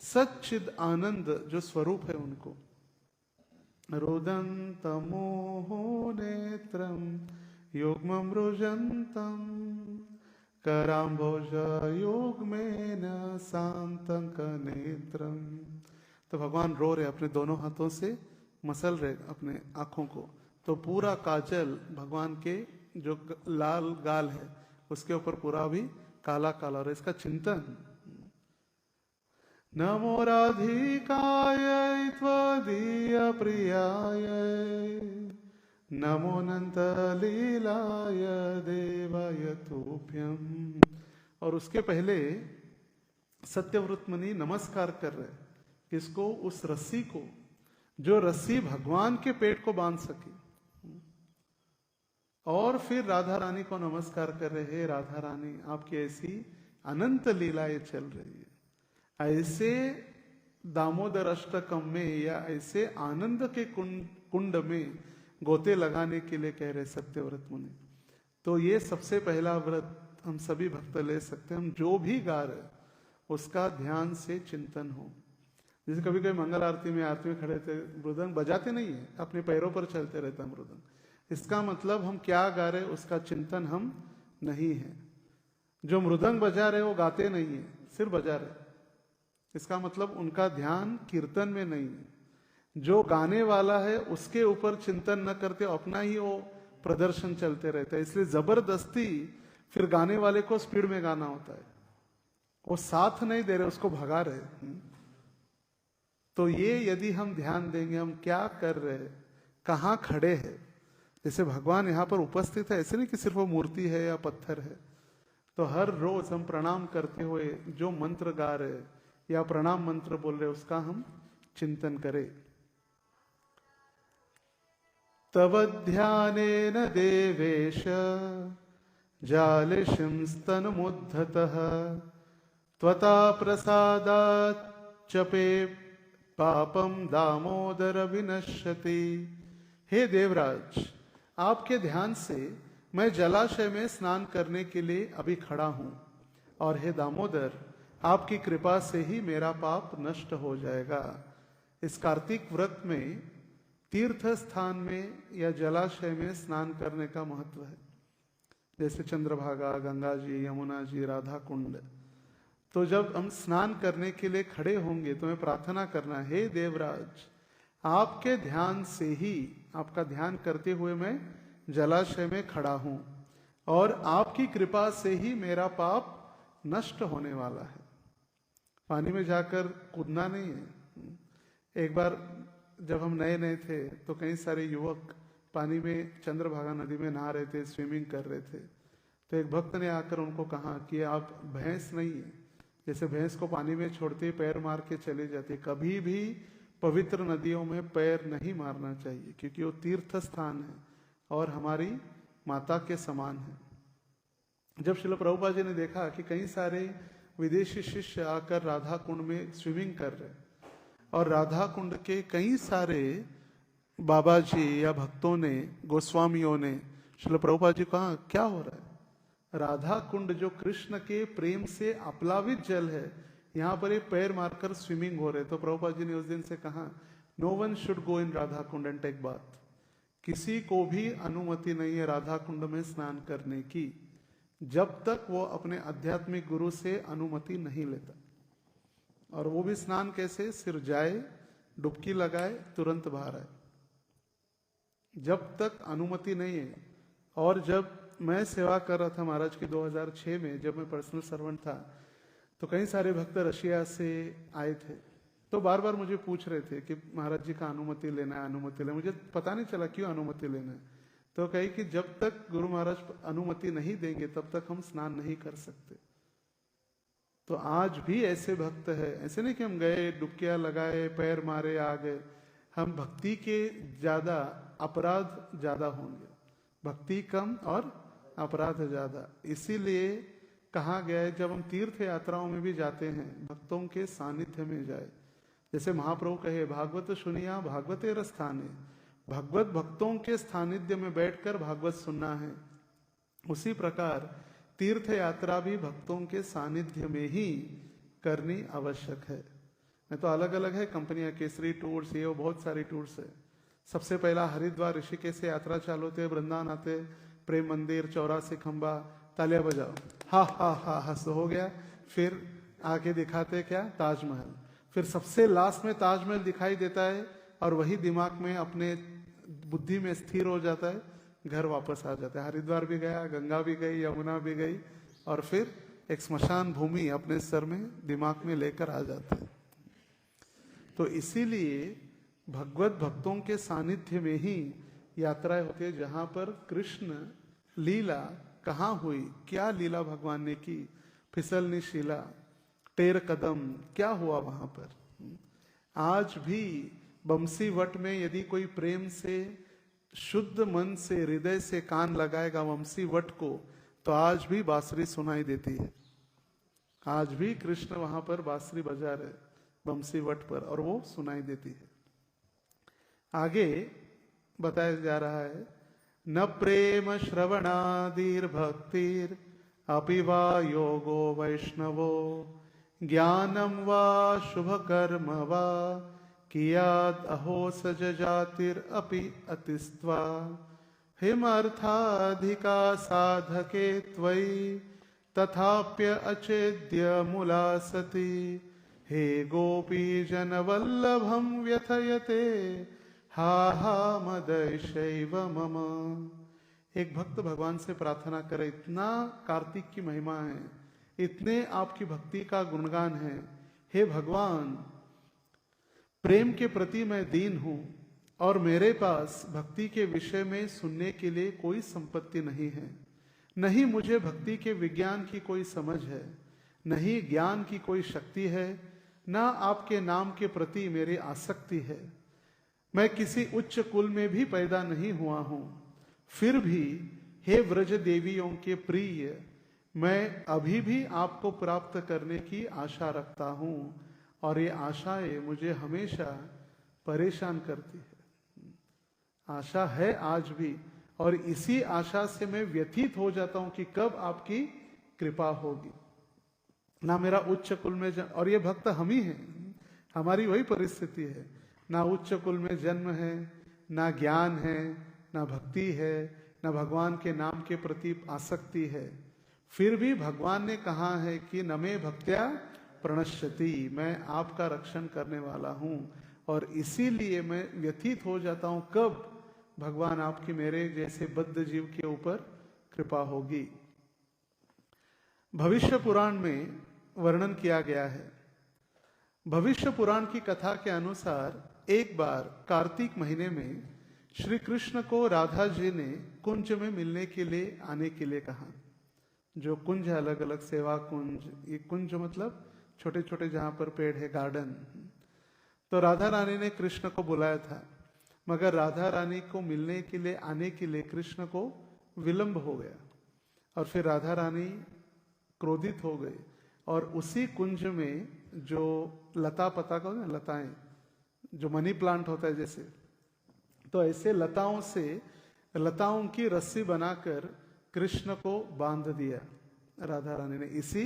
A: सच्चिद आनंद जो स्वरूप है उनको। रुदन्तमोहो नेत्रम योगमं रुजन्तम कराम्भोज योगमेन शान्तंक नेत्रम। तो भगवान रो रहे, अपने दोनों हाथों से मसल रहे अपने आंखों को, तो पूरा काजल भगवान के जो लाल गाल है उसके ऊपर पूरा भी काला काला, और इसका चिंतन। नमो राधिकाय त्वदीय प्रियाय, नमो अनंत लीलाय देवाय तुभ्यम। और उसके पहले सत्यव्रत मुनि नमस्कार कर रहे, किसको, उस रस्सी को, जो रस्सी भगवान के पेट को बांध सके। और फिर राधा रानी को नमस्कार कर रहे, हे राधा रानी, आपकी ऐसी अनंत लीलाएं चल रही है। ऐसे दामोदर अष्टकम में या ऐसे आनंद के कुंड में गोते लगाने के लिए कह रहे सत्यव्रत मुनि। तो ये सबसे पहला व्रत हम सभी भक्त ले सकते हैं। हम जो भी गा रहे उसका ध्यान से चिंतन हो। जैसे कभी कभी मंगल आरती में खड़े थे, मृदंग बजाते नहीं है, अपने पैरों पर चलते रहता मृदंग। इसका मतलब हम क्या गा रहे उसका चिंतन हम नहीं है। जो मृदंग बजा रहे वो गाते नहीं है, सिर्फ बजा रहे, इसका मतलब उनका ध्यान कीर्तन में नहीं है। जो गाने वाला है उसके ऊपर चिंतन न करते, अपना ही वो प्रदर्शन चलते रहता है। इसलिए जबरदस्ती फिर गाने वाले को स्पीड में गाना होता है, वो साथ नहीं दे रहे, उसको भगा रहे। तो ये यदि हम ध्यान देंगे हम क्या कर रहे, कहाँ खड़े हैं, जैसे भगवान यहाँ पर उपस्थित है, ऐसे नहीं कि सिर्फ वो मूर्ति है या पत्थर है। तो हर रोज हम प्रणाम करते हुए जो मंत्र गा रहे या प्रणाम मंत्र बोल रहे उसका हम चिंतन करें। तव ध्यानेन देवेश जालिशिंस्तनुमुद्धतः त्वता प्रसादात् चपे पापम दामोदर विनश्यति। हे देवराज, आपके ध्यान से मैं जलाशय में स्नान करने के लिए अभी खड़ा हूं, और हे दामोदर, आपकी कृपा से ही मेरा पाप नष्ट हो जाएगा। इस कार्तिक व्रत में तीर्थ स्थान में या जलाशय में स्नान करने का महत्व है। जैसे चंद्रभागा, गंगा जी, यमुना जी, राधा कुंड। तो जब हम स्नान करने के लिए खड़े होंगे तो हमें प्रार्थना करना, हे देवराज, आपके ध्यान से ही, आपका ध्यान करते हुए मैं जलाशय में खड़ा हूं, और आपकी कृपा से ही मेरा पाप नष्ट होने वाला है। पानी में जाकर कूदना नहीं है। एक बार जब हम नए नए थे तो कई सारे युवक पानी में चंद्रभागा नदी में नहा रहे थे, स्विमिंग कर रहे थे। तो एक भक्त ने आकर उनको कहा कि आप भैंस नहीं है, जैसे भैंस को पानी में छोड़ते ही पैर मार के चले जाते, कभी भी पवित्र नदियों में पैर नहीं मारना चाहिए, क्योंकि वो तीर्थ स्थान है और हमारी माता के समान है। जब श्रील प्रभुपाद जी ने देखा कि कई सारे विदेशी शिष्य आकर राधा कुंड में स्विमिंग कर रहे और राधा कुंड के कई सारे बाबा जी या भक्तों ने, गोस्वामियों ने श्रील प्रभुपाद जी कहा क्या हो रहा है? राधा कुंड जो कृष्ण के प्रेम से आप्लावित जल है, यहाँ पर ये पैर मारकर स्विमिंग हो रहे। तो प्रभुपाद जी ने उस दिन से कहा, no one should go in Radha Kund and take bath. किसी को भी अनुमति नहीं है राधा कुंड में स्नान करने की, जब तक वो अपने आध्यात्मिक गुरु से अनुमति नहीं लेता। और वो भी स्नान कैसे? सिर जाए, डुबकी लगाए, तुरंत बाहर आए, जब तक अनुमति नहीं है। और जब मैं सेवा कर रहा था महाराज की 2006 में, जब मैं पर्सनल सर्वेंट था, तो कई सारे भक्त रशिया से आए थे। तो बार बार मुझे पूछ रहे थे कि महाराज जी का अनुमति लेना है, अनुमति लेना। मुझे पता नहीं चला क्यों अनुमति लेना है। तो कही कि जब तक गुरु महाराज अनुमति नहीं देंगे तब तक हम स्नान नहीं कर सकते। तो आज भी ऐसे भक्त है, ऐसे नहीं कि हम गए, डुबकियां लगाए, पैर मारे, आ गए। हम भक्ति के ज्यादा, अपराध ज्यादा होंगे, भक्ति कम और अपराध ज्यादा। इसीलिए कहा गया है जब हम तीर्थ यात्राओं में भी जाते हैं, भक्तों के सानिध्य में जाए। जैसे महाप्रभु कहे, भागवत सुनिया भागवते रस्थाने, भगवत भक्तों के सानिध्य में बैठकर भागवत सुनना है। उसी प्रकार तीर्थ यात्रा भी भक्तों के सानिध्य में ही करनी आवश्यक है। नहीं तो अलग अलग है कंपनियां, केसरी टूर्स, ये वो बहुत सारी टूर्स है। सबसे पहला हरिद्वार ऋषिकेश से यात्रा चालू होते, वृंदावन आते, प्रेम मंदिर, 84 खंबा, तालियां बजाओ, हा हा हा हंस हो गया। फिर आके दिखाते क्या? ताजमहल। फिर सबसे लास्ट में ताजमहल दिखाई देता है और वही दिमाग में, अपने बुद्धि में स्थिर हो जाता है, घर वापस आ जाता है। हरिद्वार भी गया, गंगा भी गई, यमुना भी गई, और फिर एक स्मशान भूमि अपने सर में, दिमाग में लेकर आ जाता है। तो इसीलिए भगवत भक्तों के सानिध्य में ही यात्राएं होती है, जहां पर कृष्ण लीला कहाँ हुई, क्या लीला भगवान ने की, फिसलनी शिला, टेर कदम, क्या हुआ वहां पर। आज भी बमसी वट में यदि कोई प्रेम से, शुद्ध मन से, हृदय से कान लगाएगा वंशी वट को, तो आज भी बांसुरी सुनाई देती है। आज भी कृष्ण वहां पर बांसुरी बजा रहे बमसी वट पर, और वो सुनाई देती है। आगे बताया जा रहा है, न प्रेम श्रवणादिर भक्तिर अपि वा योगो वैष्णवो, ज्ञानम वा शुभ कर्म वा कियाद अहो सज जातिर अपि अतिस्त्वा, हिमर्थाधिका साधके त्वयि तथाप्य अचेद्य मूला सती, हे गोपी जन वल्लभम व्यथयते हा हा मदशैव मम। एक भक्त भगवान से प्रार्थना करे, इतना कार्तिक की महिमा है, इतने आपकी भक्ति का गुणगान है, हे भगवान प्रेम के प्रति मैं दीन हूं और मेरे पास भक्ति के विषय में सुनने के लिए कोई संपत्ति नहीं है, नहीं मुझे भक्ति के विज्ञान की कोई समझ है, नहीं ज्ञान की कोई शक्ति है, ना आपके नाम के प्रति मेरी आसक्ति है। मैं किसी उच्च कुल में भी पैदा नहीं हुआ हूं, फिर भी हे व्रज देवियों के प्रिय, मैं अभी भी आपको प्राप्त करने की आशा रखता हूं, और ये आशाएं मुझे हमेशा परेशान करती है। आशा है आज भी, और इसी आशा से मैं व्यथित हो जाता हूं कि कब आपकी कृपा होगी। ना मेरा उच्च कुल में और ये भक्त हम ही हैं, हमारी वही परिस्थिति है, ना उच्च कुल में जन्म है, ना ज्ञान है, ना भक्ति है, ना भगवान के नाम के प्रति आसक्ति है। फिर भी भगवान ने कहा है कि नमे भक्त्या प्रणश्यति, मैं आपका रक्षण करने वाला हूं, और इसीलिए मैं व्यथित हो जाता हूं कब भगवान आपकी मेरे जैसे बद्ध जीव के ऊपर कृपा होगी। भविष्य पुराण में वर्णन किया गया है भविष्य पुराण की कथा के अनुसार एक बार कार्तिक महीने में श्री कृष्ण को राधा जी ने कुंज में मिलने के लिए आने के लिए कहा। जो कुंज है, अलग अलग सेवा कुंज, ये कुंज मतलब छोटे छोटे जहां पर पेड़ है, गार्डन। तो राधा रानी ने कृष्ण को बुलाया था, मगर राधा रानी को मिलने के लिए आने के लिए कृष्ण को विलंब हो गया और फिर राधा रानी क्रोधित हो गई और उसी कुंज में जो लता पता का ना, लताएं जो मनी प्लांट होता है जैसे, तो ऐसे लताओं की रस्सी बनाकर कृष्ण को बांध दिया राधा रानी ने इसी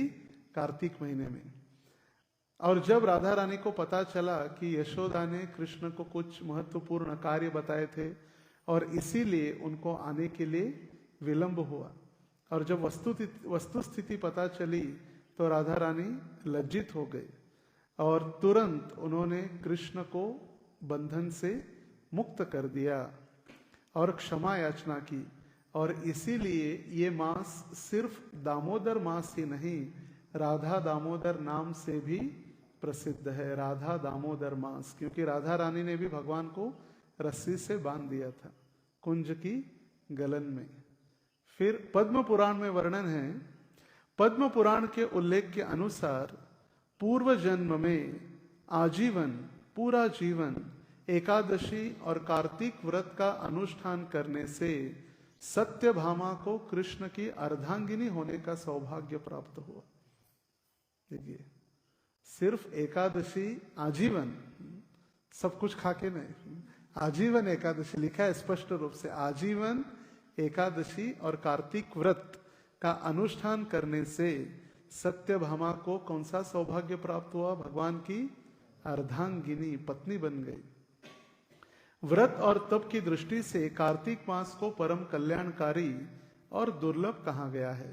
A: कार्तिक महीने में। और जब राधा रानी को पता चला कि यशोदा ने कृष्ण को कुछ महत्वपूर्ण कार्य बताए थे और इसीलिए उनको आने के लिए विलंब हुआ, और जब वस्तु स्थिति पता चली तो राधा रानी लज्जित हो गई और तुरंत उन्होंने कृष्ण को बंधन से मुक्त कर दिया और क्षमा याचना की। और इसीलिए ये मास सिर्फ दामोदर मास ही नहीं, राधा दामोदर नाम से भी प्रसिद्ध है, राधा दामोदर मास, क्योंकि राधा रानी ने भी भगवान को रस्सी से बांध दिया था कुंज की गलन में। फिर पद्म पुराण में वर्णन है, पद्म पुराण के उल्लेख के अनुसार पूर्व जन्म में आजीवन, पूरा जीवन एकादशी और कार्तिक व्रत का अनुष्ठान करने से सत्यभामा को कृष्ण की अर्धांगिनी होने का सौभाग्य प्राप्त हुआ। देखिए, सिर्फ एकादशी आजीवन, सब कुछ खाके नहीं, आजीवन एकादशी लिखा है स्पष्ट रूप से, आजीवन एकादशी और कार्तिक व्रत का अनुष्ठान करने से सत्यभामा को कौन सा सौभाग्य प्राप्त हुआ? भगवान की अर्धांगिनी पत्नी बन गई। व्रत और तप की दृष्टि से कार्तिक मास को परम कल्याणकारी और दुर्लभ कहा गया है।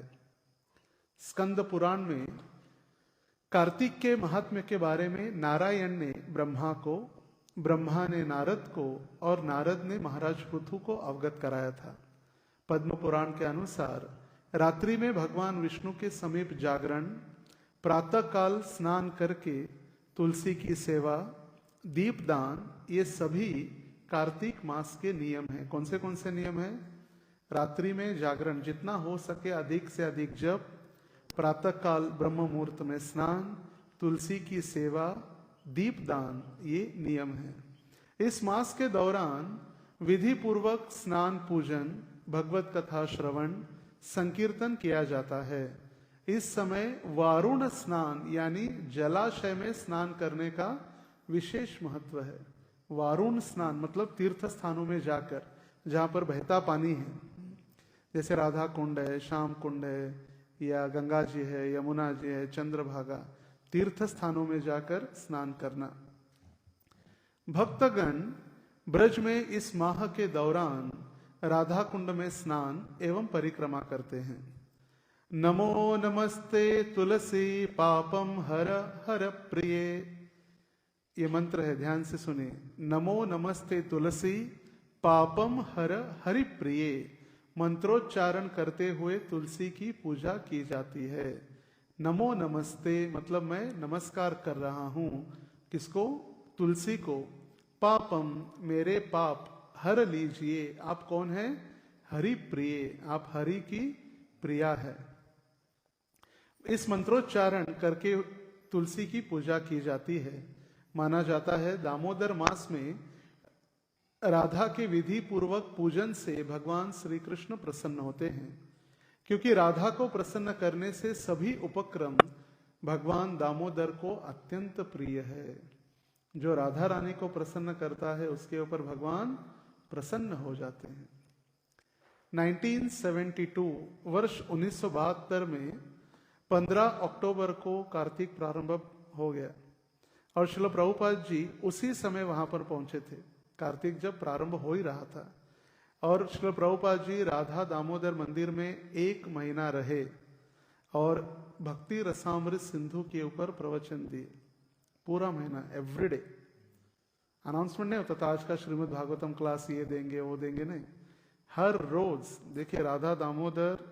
A: स्कंद पुराण में कार्तिक के महात्म्य के बारे में नारायण ने ब्रह्मा को, ब्रह्मा ने नारद को और नारद ने महाराज पृथु को अवगत कराया था। पद्म पुराण के अनुसार रात्रि में भगवान विष्णु के समीप जागरण, प्रातः काल स्नान करके तुलसी की सेवा, दीपदान, ये सभी कार्तिक मास के नियम हैं। कौन से नियम हैं? रात्रि में जागरण, जितना हो सके अधिक से अधिक जप, प्रातः काल ब्रह्म मुहूर्त में स्नान, तुलसी की सेवा, दीपदान, ये नियम है। इस मास के दौरान विधि पूर्वक स्नान, पूजन, भगवत कथा श्रवण, संकीर्तन किया जाता है। इस समय वारुण स्नान यानी जलाशय में स्नान करने का विशेष महत्व है। वारुण स्नान मतलब तीर्थ स्थानों में जाकर, जहां पर बहता पानी है, जैसे राधा कुंड है, श्याम कुंड है, या गंगा जी है, यमुना जी है, चंद्रभागा, तीर्थ स्थानों में जाकर स्नान करना। भक्तगण ब्रज में इस माह के दौरान राधा कुंड में स्नान एवं परिक्रमा करते हैं। नमो नमस्ते तुलसी पापम हर हर प्रिय, ये मंत्र है, ध्यान से सुनिए। नमो नमस्ते तुलसी पापम हर हरि प्रिय, मंत्रोच्चारण करते हुए तुलसी की पूजा की जाती है। नमो नमस्ते मतलब मैं नमस्कार कर रहा हूं, किसको? तुलसी को। पापम मेरे पाप हर लीजिए, आप कौन है? हरि प्रिय, आप हरि की प्रिया है। इस मंत्रोच्चारण करके तुलसी की पूजा की जाती है। माना जाता है दामोदर मास में राधा के विधि पूर्वक पूजन से भगवान श्री कृष्ण प्रसन्न होते हैं, क्योंकि राधा को प्रसन्न करने से सभी उपक्रम भगवान दामोदर को अत्यंत प्रिय है। जो राधा रानी को प्रसन्न करता है उसके ऊपर भगवान प्रसन्न हो जाते हैं। 1972 वर्ष 1972 में 15 अक्टूबर को कार्तिक प्रारंभ हो गया और श्रील प्रभुपाद जी उसी समय वहां पर पहुंचे थे, कार्तिक जब प्रारंभ हो ही रहा था। और श्रील प्रभुपाद जी राधा दामोदर मंदिर में 1 महीना रहे और भक्ति रसामृत सिंधु के ऊपर प्रवचन दिए, पूरा महीना, एवरीडे। अनाउंसमेंट नहीं होता था आज का श्रीमद् भागवतम क्लास ये देंगे वो देंगे, नहीं, हर रोज। देखिए, राधा दामोदर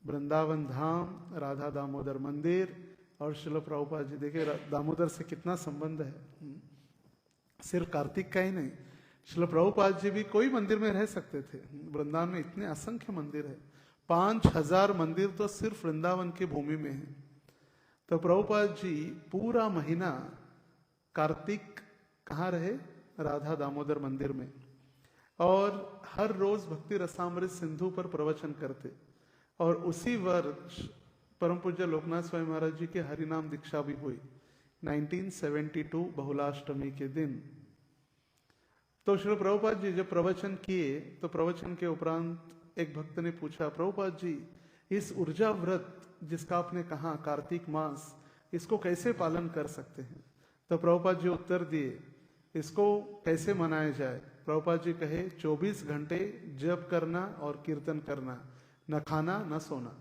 A: वृंदावन धाम, राधा दामोदर मंदिर, और श्रील प्रभुपाद जी, देखिए दामोदर से कितना संबंध है। सिर्फ कार्तिक का ही नहीं, श्रील प्रभुपाद जी भी कोई मंदिर में रह सकते थे। वृंदावन में इतने असंख्य मंदिर है, 5000 मंदिर तो सिर्फ वृंदावन की भूमि में है। तो प्रभुपाद जी पूरा महीना कार्तिक कहाँ रहे? राधा दामोदर मंदिर में। और हर रोज भक्ति रसामृत सिंधु पर प्रवचन करते। और उसी वर्ष परम पूज्य लोकनाथ स्वामी महाराज जी के हरिनाम दीक्षा भी हुई 1972 बहुलाष्टमी के दिन। तो श्री प्रभुपाद जी जब प्रवचन किए तो प्रवचन के उपरांत एक भक्त ने पूछा, प्रभुपाद जी इस ऊर्जा व्रत जिसका आपने कहा कार्तिक मास, इसको कैसे पालन कर सकते हैं? तो प्रभुपाद जी उत्तर दिए, इसको कैसे मनाया जाए? प्रभुपाद जी कहे 24 घंटे जप करना और कीर्तन करना, न खाना न सोना,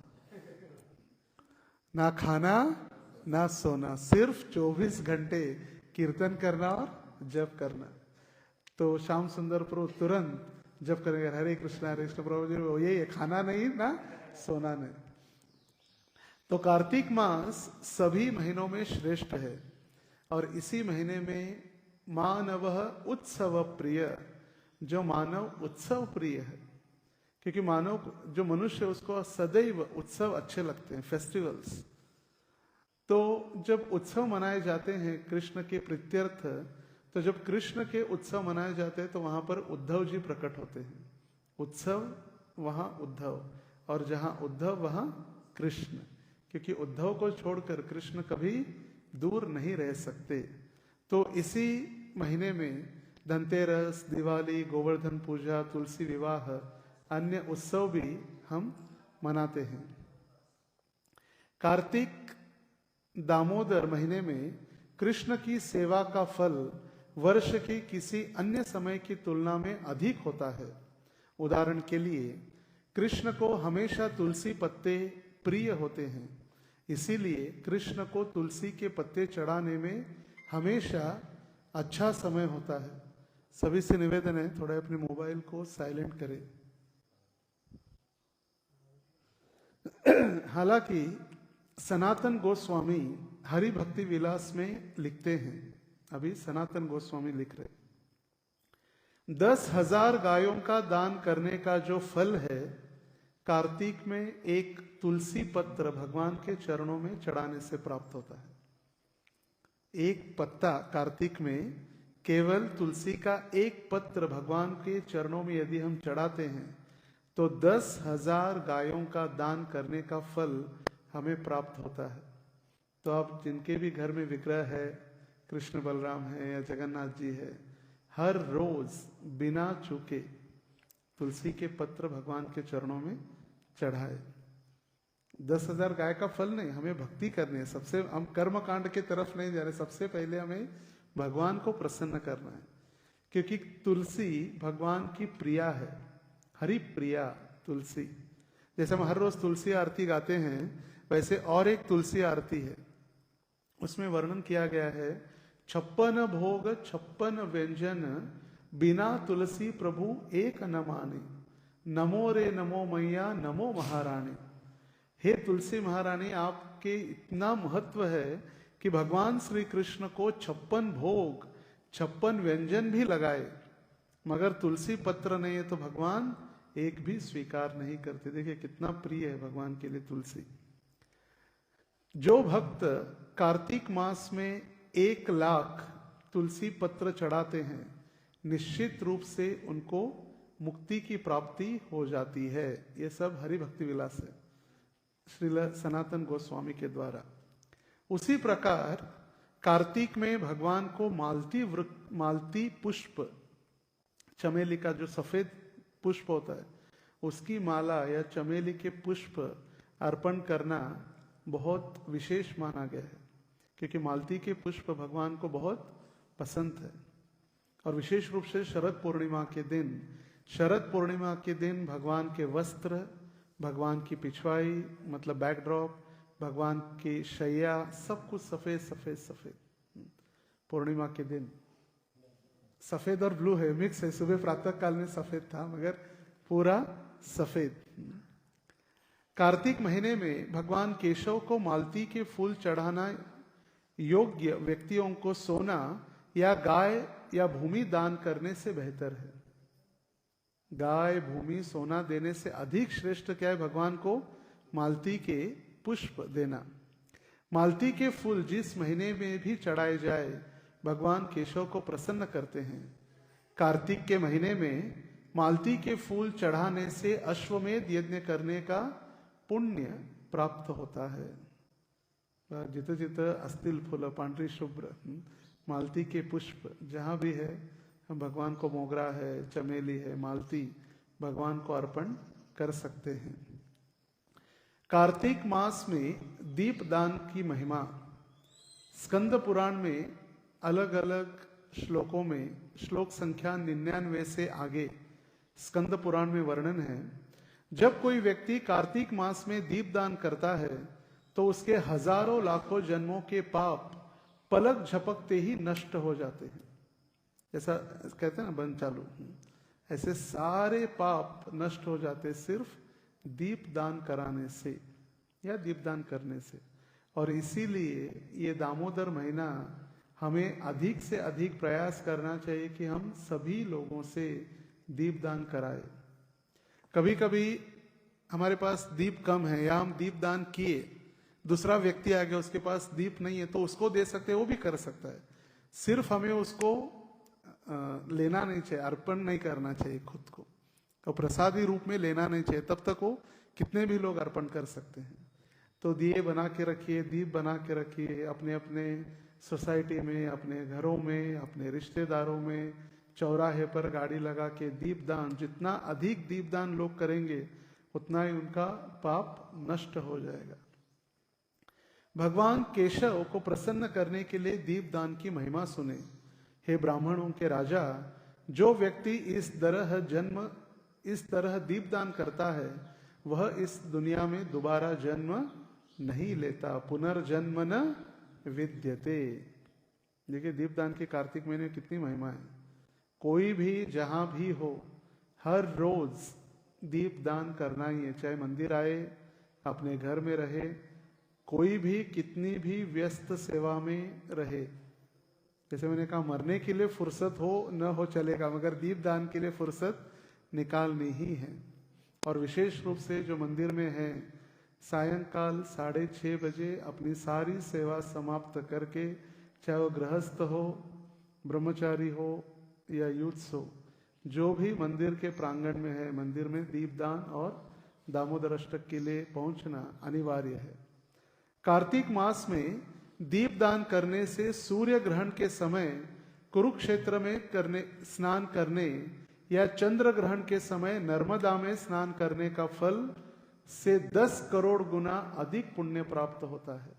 A: ना खाना ना सोना, सिर्फ 24 घंटे कीर्तन करना और जप करना। तो श्याम सुंदर प्रभु तुरंत जप करेंगे हरे कृष्ण प्रभु जी, वो यही है, खाना नहीं ना सोना नहीं। तो कार्तिक मास सभी महीनों में श्रेष्ठ है और इसी महीने में मानव उत्सव प्रिय, जो मानव उत्सव प्रिय है, क्योंकि मानव जो मनुष्य उसको सदैव उत्सव अच्छे लगते हैं, फेस्टिवल्स। तो जब उत्सव मनाए जाते हैं कृष्ण के प्रीत्यर्थ, तो जब कृष्ण के उत्सव मनाए जाते हैं तो वहां पर उद्धव जी प्रकट होते हैं। उत्सव वहां उद्धव, और जहां उद्धव वहां कृष्ण, क्योंकि उद्धव को छोड़कर कृष्ण कभी दूर नहीं रह सकते। तो इसी महीने में धनतेरस, दिवाली, गोवर्धन पूजा, तुलसी विवाह, अन्य उत्सव भी हम मनाते हैं। कार्तिक दामोदर महीने में कृष्ण की सेवा का फल वर्ष के किसी अन्य समय की तुलना में अधिक होता है। उदाहरण के लिए कृष्ण को हमेशा तुलसी पत्ते प्रिय होते हैं, इसीलिए कृष्ण को तुलसी के पत्ते चढ़ाने में हमेशा अच्छा समय होता है। सभी से निवेदन है थोड़ा अपने मोबाइल को साइलेंट करें। हालांकि सनातन गोस्वामी हरि भक्ति विलास में लिखते हैं, अभी सनातन गोस्वामी लिख रहे, 10,000 गायों का दान करने का जो फल है, कार्तिक में एक तुलसी पत्र भगवान के चरणों में चढ़ाने से प्राप्त होता है। एक पत्ता कार्तिक में, केवल तुलसी का एक पत्र भगवान के चरणों में यदि हम चढ़ाते हैं तो 10,000 गायों का दान करने का फल हमें प्राप्त होता है। तो अब जिनके भी घर में विग्रह है, कृष्ण बलराम है या जगन्नाथ जी है, हर रोज बिना चूके तुलसी के पत्र भगवान के चरणों में चढ़ाए। 10,000 गाय का फल नहीं, हमें भक्ति करनी है। सबसे हम कर्म कांड के तरफ नहीं जा रहे, सबसे पहले हमें भगवान को प्रसन्न करना है, क्योंकि तुलसी भगवान की प्रिया है, हरि प्रिया तुलसी। जैसे हम हर रोज तुलसी आरती गाते हैं, वैसे और एक तुलसी आरती है, उसमें वर्णन किया गया है 56 भोग 56 व्यंजन, बिना तुलसी प्रभु एक न माने, नमो रे नमो मैया नमो महारानी। हे तुलसी महारानी, आपके इतना महत्व है कि भगवान श्री कृष्ण को 56 भोग 56 व्यंजन भी लगाए, मगर तुलसी पत्र नहीं है तो भगवान एक भी स्वीकार नहीं करते। देखिए कितना प्रिय है भगवान के लिए तुलसी। जो भक्त कार्तिक मास में 1,00,000 तुलसी पत्र चढ़ाते हैं, निश्चित रूप से उनको मुक्ति की प्राप्ति हो जाती है। ये सब हरि भक्ति विलास है श्रील सनातन गोस्वामी के द्वारा। उसी प्रकार कार्तिक में भगवान को मालती पुष्प, चमेली का जो सफेद पुष्प होता है, उसकी माला या चमेली के पुष्प अर्पण करना बहुत विशेष माना गया है, क्योंकि मालती के पुष्प भगवान को बहुत पसंद है। और विशेष रूप से शरद पूर्णिमा के दिन भगवान के वस्त्र, भगवान की पिछवाई मतलब बैकड्रॉप, भगवान की शैया, सब कुछ सफेद सफेद सफेद। पूर्णिमा के दिन सफेद और ब्लू है, मिक्स है। सुबह प्रातः काल में सफेद था, मगर पूरा सफेद। कार्तिक महीने में भगवान केशव को मालती के फूल चढ़ाना योग्य व्यक्तियों को सोना या गाय या भूमि दान करने से बेहतर है। गाय, भूमि, सोना देने से अधिक श्रेष्ठ क्या है? भगवान को मालती के पुष्प देना। मालती के फूल जिस महीने में भी चढ़ाए जाए भगवान केशव को प्रसन्न करते हैं। कार्तिक के महीने में मालती के फूल चढ़ाने से अश्वमेध यज्ञ करने का पुण्य प्राप्त होता है। जित जित अस्तिल फूल पांडरी शुभ्र, मालती के पुष्प जहाँ भी है, हम भगवान को मोगरा है, चमेली है, मालती भगवान को अर्पण कर सकते हैं। कार्तिक मास में दीप दान की महिमा स्कंद पुराण में अलग अलग श्लोकों में, श्लोक संख्या 99 से आगे स्कंद पुराण में वर्णन है। जब कोई व्यक्ति कार्तिक मास में दीप दान करता है तो उसके हजारों लाखों जन्मों के पाप पलक झपकते ही नष्ट हो जाते हैं। ऐसा कहते हैं ना, बन चालू, ऐसे सारे पाप नष्ट हो जाते सिर्फ दीप दान कराने से या दीप दान करने से। और इसीलिए ये दामोदर महीना हमें अधिक से अधिक प्रयास करना चाहिए कि हम सभी लोगों से दीप दान कराए। कभी कभी हमारे पास दीप कम है या हम दीप दान किए, दूसरा व्यक्ति आ गया उसके पास दीप नहीं है तो उसको दे सकते हैं, वो भी कर सकता है। सिर्फ हमें उसको लेना नहीं चाहिए, अर्पण नहीं करना चाहिए खुद को, तो प्रसादी रूप में लेना नहीं चाहिए। तब तक वो कितने भी लोग अर्पण कर सकते हैं। तो दिए बना के रखिए, दीप बना के रखिए, अपने अपने सोसाइटी में, अपने घरों में, अपने रिश्तेदारों में, चौराहे पर गाड़ी लगा के दीप दान, जितना अधिक दीप दान लोग करेंगे उतना ही उनका पाप नष्ट हो जाएगा। भगवान केशव को प्रसन्न करने के लिए दीप दान की महिमा सुने। हे ब्राह्मणों के राजा, जो व्यक्ति इस तरह दीपदान करता है वह इस दुनिया में दोबारा जन्म नहीं लेता, पुनर्जन्म न विद्यते। देखिए दीपदान के कार्तिक महीने में कितनी महिमा है। कोई भी जहां भी हो, हर रोज दीपदान करना ही है, चाहे मंदिर आए, अपने घर में रहे, कोई भी कितनी भी व्यस्त सेवा में रहे। जैसे मैंने कहा, मरने के लिए फुर्सत हो न हो चलेगा, मगर दीपदान के लिए फुर्सत निकालनी ही है। और विशेष रूप से जो मंदिर में है, सायंकाल 6:30 बजे अपनी सारी सेवा समाप्त करके, चाहे वो गृहस्थ हो, ब्रह्मचारी हो या यूथ्स हो, जो भी मंदिर के प्रांगण में है, मंदिर में दीपदान और दामोदर अष्टक के लिए पहुंचना अनिवार्य है। कार्तिक मास में दीपदान करने से सूर्य ग्रहण के समय कुरुक्षेत्र में स्नान करने या चंद्र ग्रहण के समय नर्मदा में स्नान करने का फल से 10 करोड़ गुना अधिक पुण्य प्राप्त होता है।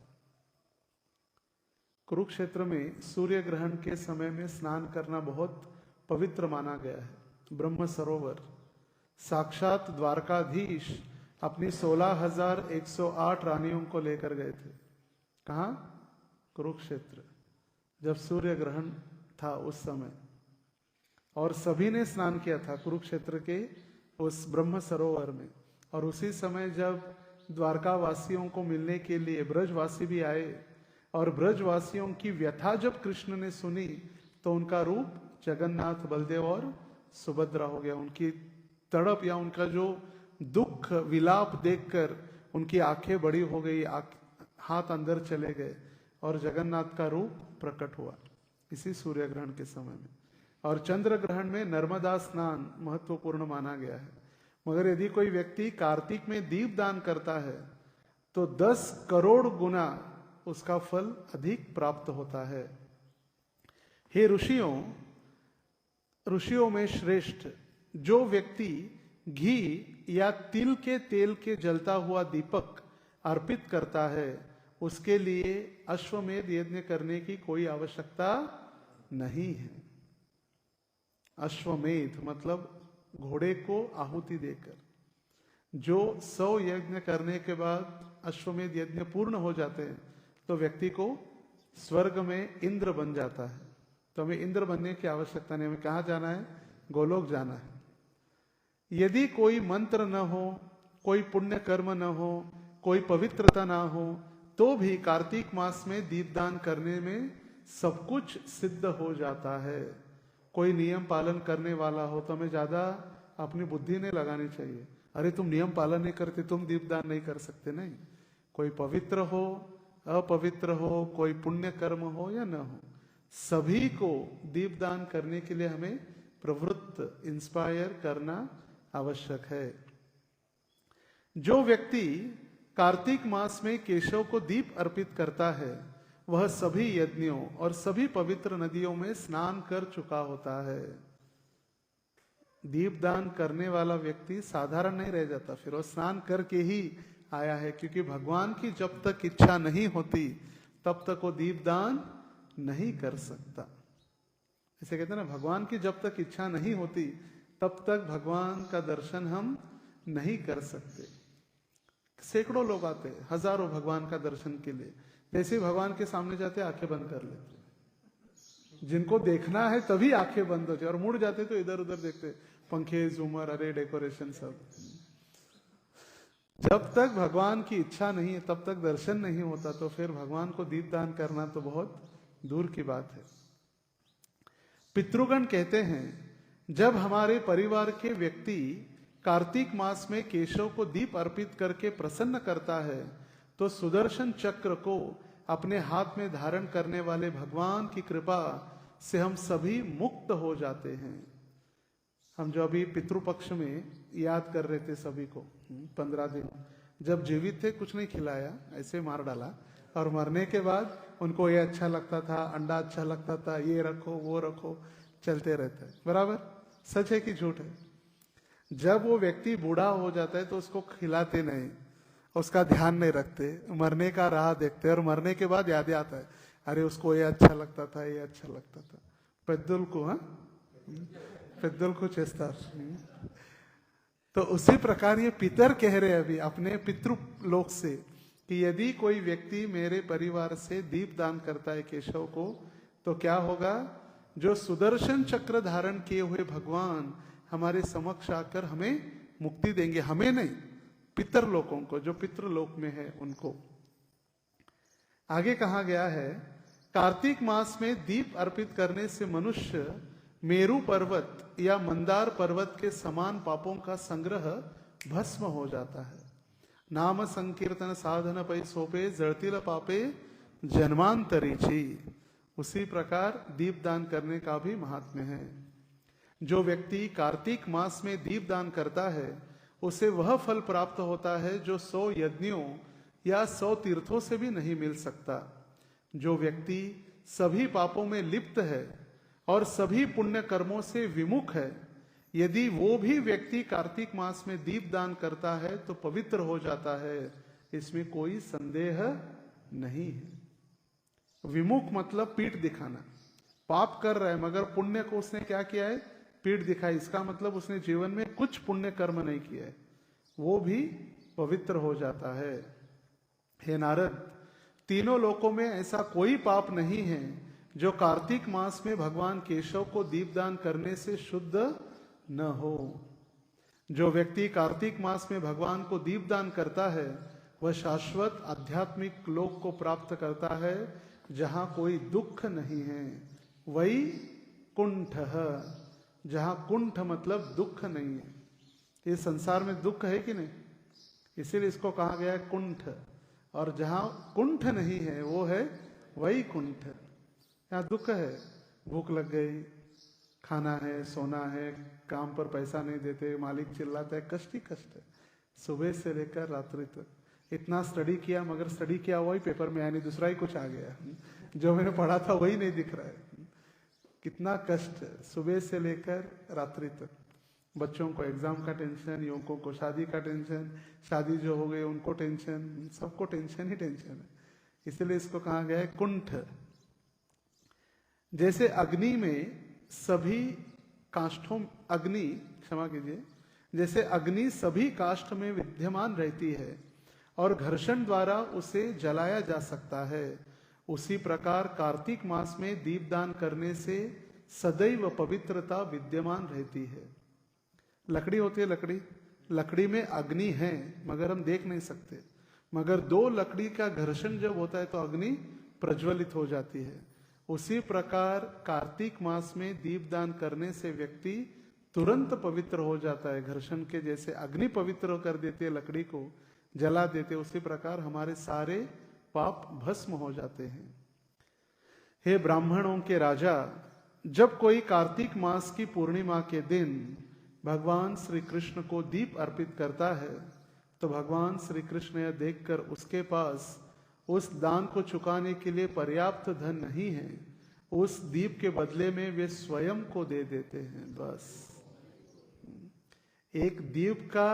A: कुरुक्षेत्र में सूर्य ग्रहण के समय में स्नान करना बहुत पवित्र माना गया है। ब्रह्म सरोवर, साक्षात द्वारकाधीश अपनी 16,108 रानियों को लेकर गए थे। कहाँ? कुरुक्षेत्र, जब सूर्य ग्रहण था उस समय, और सभी ने स्नान किया था कुरुक्षेत्र के उस ब्रह्म सरोवर में। और उसी समय जब द्वारका वासियों को मिलने के लिए ब्रजवासी भी आए, और ब्रजवासियों की व्यथा जब कृष्ण ने सुनी तो उनका रूप जगन्नाथ, बलदेव और सुभद्रा हो गया। उनकी तड़प या उनका जो दुख विलाप देखकर उनकी आंखें बड़ी हो गई, हाथ अंदर चले गए और जगन्नाथ का रूप प्रकट हुआ इसी सूर्य ग्रहण के समय में। और चंद्र ग्रहण में नर्मदा स्नान महत्वपूर्ण माना गया है। मगर यदि कोई व्यक्ति कार्तिक में दीप दान करता है तो 10 करोड़ गुना उसका फल अधिक प्राप्त होता है। हे ऋषियों में श्रेष्ठ, जो व्यक्ति घी या तिल के तेल के जलता हुआ दीपक अर्पित करता है उसके लिए अश्वमेध यज्ञ करने की कोई आवश्यकता नहीं है। अश्वमेध मतलब घोड़े को आहुति देकर, जो 100 यज्ञ करने के बाद अश्वमेध यज्ञ पूर्ण हो जाते हैं तो व्यक्ति को स्वर्ग में इंद्र बन जाता है। तो हमें इंद्र बनने की आवश्यकता नहीं, हमें कहाँ जाना है? गोलोक जाना है। यदि कोई मंत्र न हो कोई पुण्य कर्म न हो, कोई पवित्रता ना हो, तो भी कार्तिक मास में दीपदान करने में सब कुछ सिद्ध हो जाता है। कोई नियम पालन करने वाला हो तो हमें ज्यादा अपनी बुद्धि नहीं लगानी चाहिए, अरे तुम नियम पालन नहीं करते, तुम दीपदान नहीं कर सकते, नहीं। कोई पवित्र हो, अपवित्र हो, कोई पुण्य कर्म हो या न हो, सभी को दीपदान करने के लिए हमें प्रवृत्त, इंस्पायर करना आवश्यक है। जो व्यक्ति कार्तिक मास में केशव को दीप अर्पित करता है, वह सभी यज्ञों और सभी पवित्र नदियों में स्नान कर चुका होता है। दीपदान करने वाला व्यक्ति साधारण नहीं रह जाता, फिर वो स्नान करके ही आया है, क्योंकि भगवान की जब तक इच्छा नहीं होती तब तक वो दीपदान नहीं कर सकता। इसे कहते हैं ना, भगवान की जब तक इच्छा नहीं होती तब तक भगवान का दर्शन हम नहीं कर सकते। सैकड़ों लोग आते हैं, हजारों भगवान का दर्शन के लिए, जैसे भगवान के सामने जाते आंखें बंद कर लेते। जिनको देखना है तभी आंखें बंद होती और मुड़ जाते तो इधर उधर देखते, पंखे, झूमर, अरे डेकोरेशन सब। जब तक भगवान की इच्छा नहीं है तब तक दर्शन नहीं होता, तो फिर भगवान को दीपदान करना तो बहुत दूर की बात है। पितृगण कहते हैं, जब हमारे परिवार के व्यक्ति कार्तिक मास में केशव को दीप अर्पित करके प्रसन्न करता है, तो सुदर्शन चक्र को अपने हाथ में धारण करने वाले भगवान की कृपा से हम सभी मुक्त हो जाते हैं। हम जो अभी पितृपक्ष में याद कर रहे थे सभी को, 15 दिन जब जीवित थे कुछ नहीं खिलाया, ऐसे मार डाला, और मरने के बाद उनको ये अच्छा लगता था, अंडा अच्छा लगता था, ये रखो वो रखो, चलते रहता है। बराबर, सच है कि झूठ है? जब वो व्यक्ति बूढ़ा हो जाता है तो उसको खिलाते नहीं, उसका ध्यान नहीं रखते, मरने का राह देखते, और मरने के बाद याद आता है, अरे उसको ये अच्छा लगता था, ये अच्छा लगता था। పెద్దలకు పెద్దలకు చేస్తారు। तो उसी प्रकार ये पितर कह रहे अभी अपने पितृलोक से कि यदि कोई व्यक्ति मेरे परिवार से दीप दान करता है केशव को, तो क्या होगा? जो सुदर्शन चक्र धारण किए हुए भगवान हमारे समक्ष आकर हमें मुक्ति देंगे, हमें नहीं, पितर लोकों को, जो पितृलोक में है उनको। आगे कहा गया है, कार्तिक मास में दीप अर्पित करने से मनुष्य मेरू पर्वत या मंदार पर्वत के समान पापों का संग्रह भस्म हो जाता है। नाम संकीर्तन साधन पै सोपे जड़तिल पापे जन्मांतरीची। उसी प्रकार दीपदान करने का भी महात्म्य है। जो व्यक्ति कार्तिक मास में दीपदान करता है, उसे वह फल प्राप्त होता है जो 100 यज्ञों या 100 तीर्थों से भी नहीं मिल सकता। जो व्यक्ति सभी पापों में लिप्त है और सभी पुण्य कर्मों से विमुख है, यदि वो भी व्यक्ति कार्तिक मास में दीपदान करता है तो पवित्र हो जाता है, इसमें कोई संदेह नहीं है। विमुख मतलब पीठ दिखाना। पाप कर रहा है मगर पुण्य को उसने क्या किया है? पीठ दिखाई। इसका मतलब उसने जीवन में कुछ पुण्य कर्म नहीं किया है, वो भी पवित्र हो जाता है। हे नारद, तीनों लोकों में ऐसा कोई पाप नहीं है जो कार्तिक मास में भगवान केशव को दीपदान करने से शुद्ध न हो। जो व्यक्ति कार्तिक मास में भगवान को दीपदान करता है, वह शाश्वत आध्यात्मिक लोक को प्राप्त करता है जहां कोई दुख नहीं है। वही कुंठ, जहां कुंठ मतलब दुख नहीं है। इस संसार में दुख है कि नहीं? इसीलिए इसको कहा गया है कुंठ। और जहां कुंठ नहीं है वो है वही कुंठ। यहाँ दुख है, भूख लग गई, खाना है, सोना है, काम पर पैसा नहीं देते, मालिक चिल्लाता है, कष्ट ही कष्ट है सुबह से लेकर रात्रि तक। इतना स्टडी किया मगर स्टडी किया वही पेपर में आया नहीं, दूसरा ही कुछ आ गया। जो मैंने पढ़ा था वही नहीं दिख रहा है। कितना कष्ट है सुबह से लेकर रात्रि तक। बच्चों को एग्जाम का टेंशन, युवकों को शादी का टेंशन, शादी जो हो गई उनको टेंशन, सबको टेंशन ही टेंशन है। इसलिए इसको कहा गया है कुंठ। जैसे अग्नि में सभी काष्ठों, अग्नि क्षमा कीजिए, जैसे अग्नि सभी काष्ठ में विद्यमान रहती है और घर्षण द्वारा उसे जलाया जा सकता है, उसी प्रकार कार्तिक मास में दीपदान करने से सदैव पवित्रता विद्यमान रहती है। लकड़ी होती है, लकड़ी, लकड़ी में अग्नि है मगर हम देख नहीं सकते, मगर दो लकड़ी का घर्षण जब होता है तो अग्नि प्रज्वलित हो जाती है। उसी प्रकार कार्तिक मास में दीपदान करने से व्यक्ति तुरंत पवित्र हो जाता है। घर्षण के जैसे अग्नि पवित्र कर देती है, लकड़ी को जला देते, उसी प्रकार हमारे सारे पाप भस्म हो जाते हैं। हे ब्राह्मणों के राजा, जब कोई कार्तिक मास की पूर्णिमा के दिन भगवान श्री कृष्ण को दीप अर्पित करता है तो भगवान श्री कृष्ण यह देखकर उसके पास उस दान को चुकाने के लिए पर्याप्त धन नहीं है, उस दीप के बदले में वे स्वयं को दे देते हैं। बस एक दीप का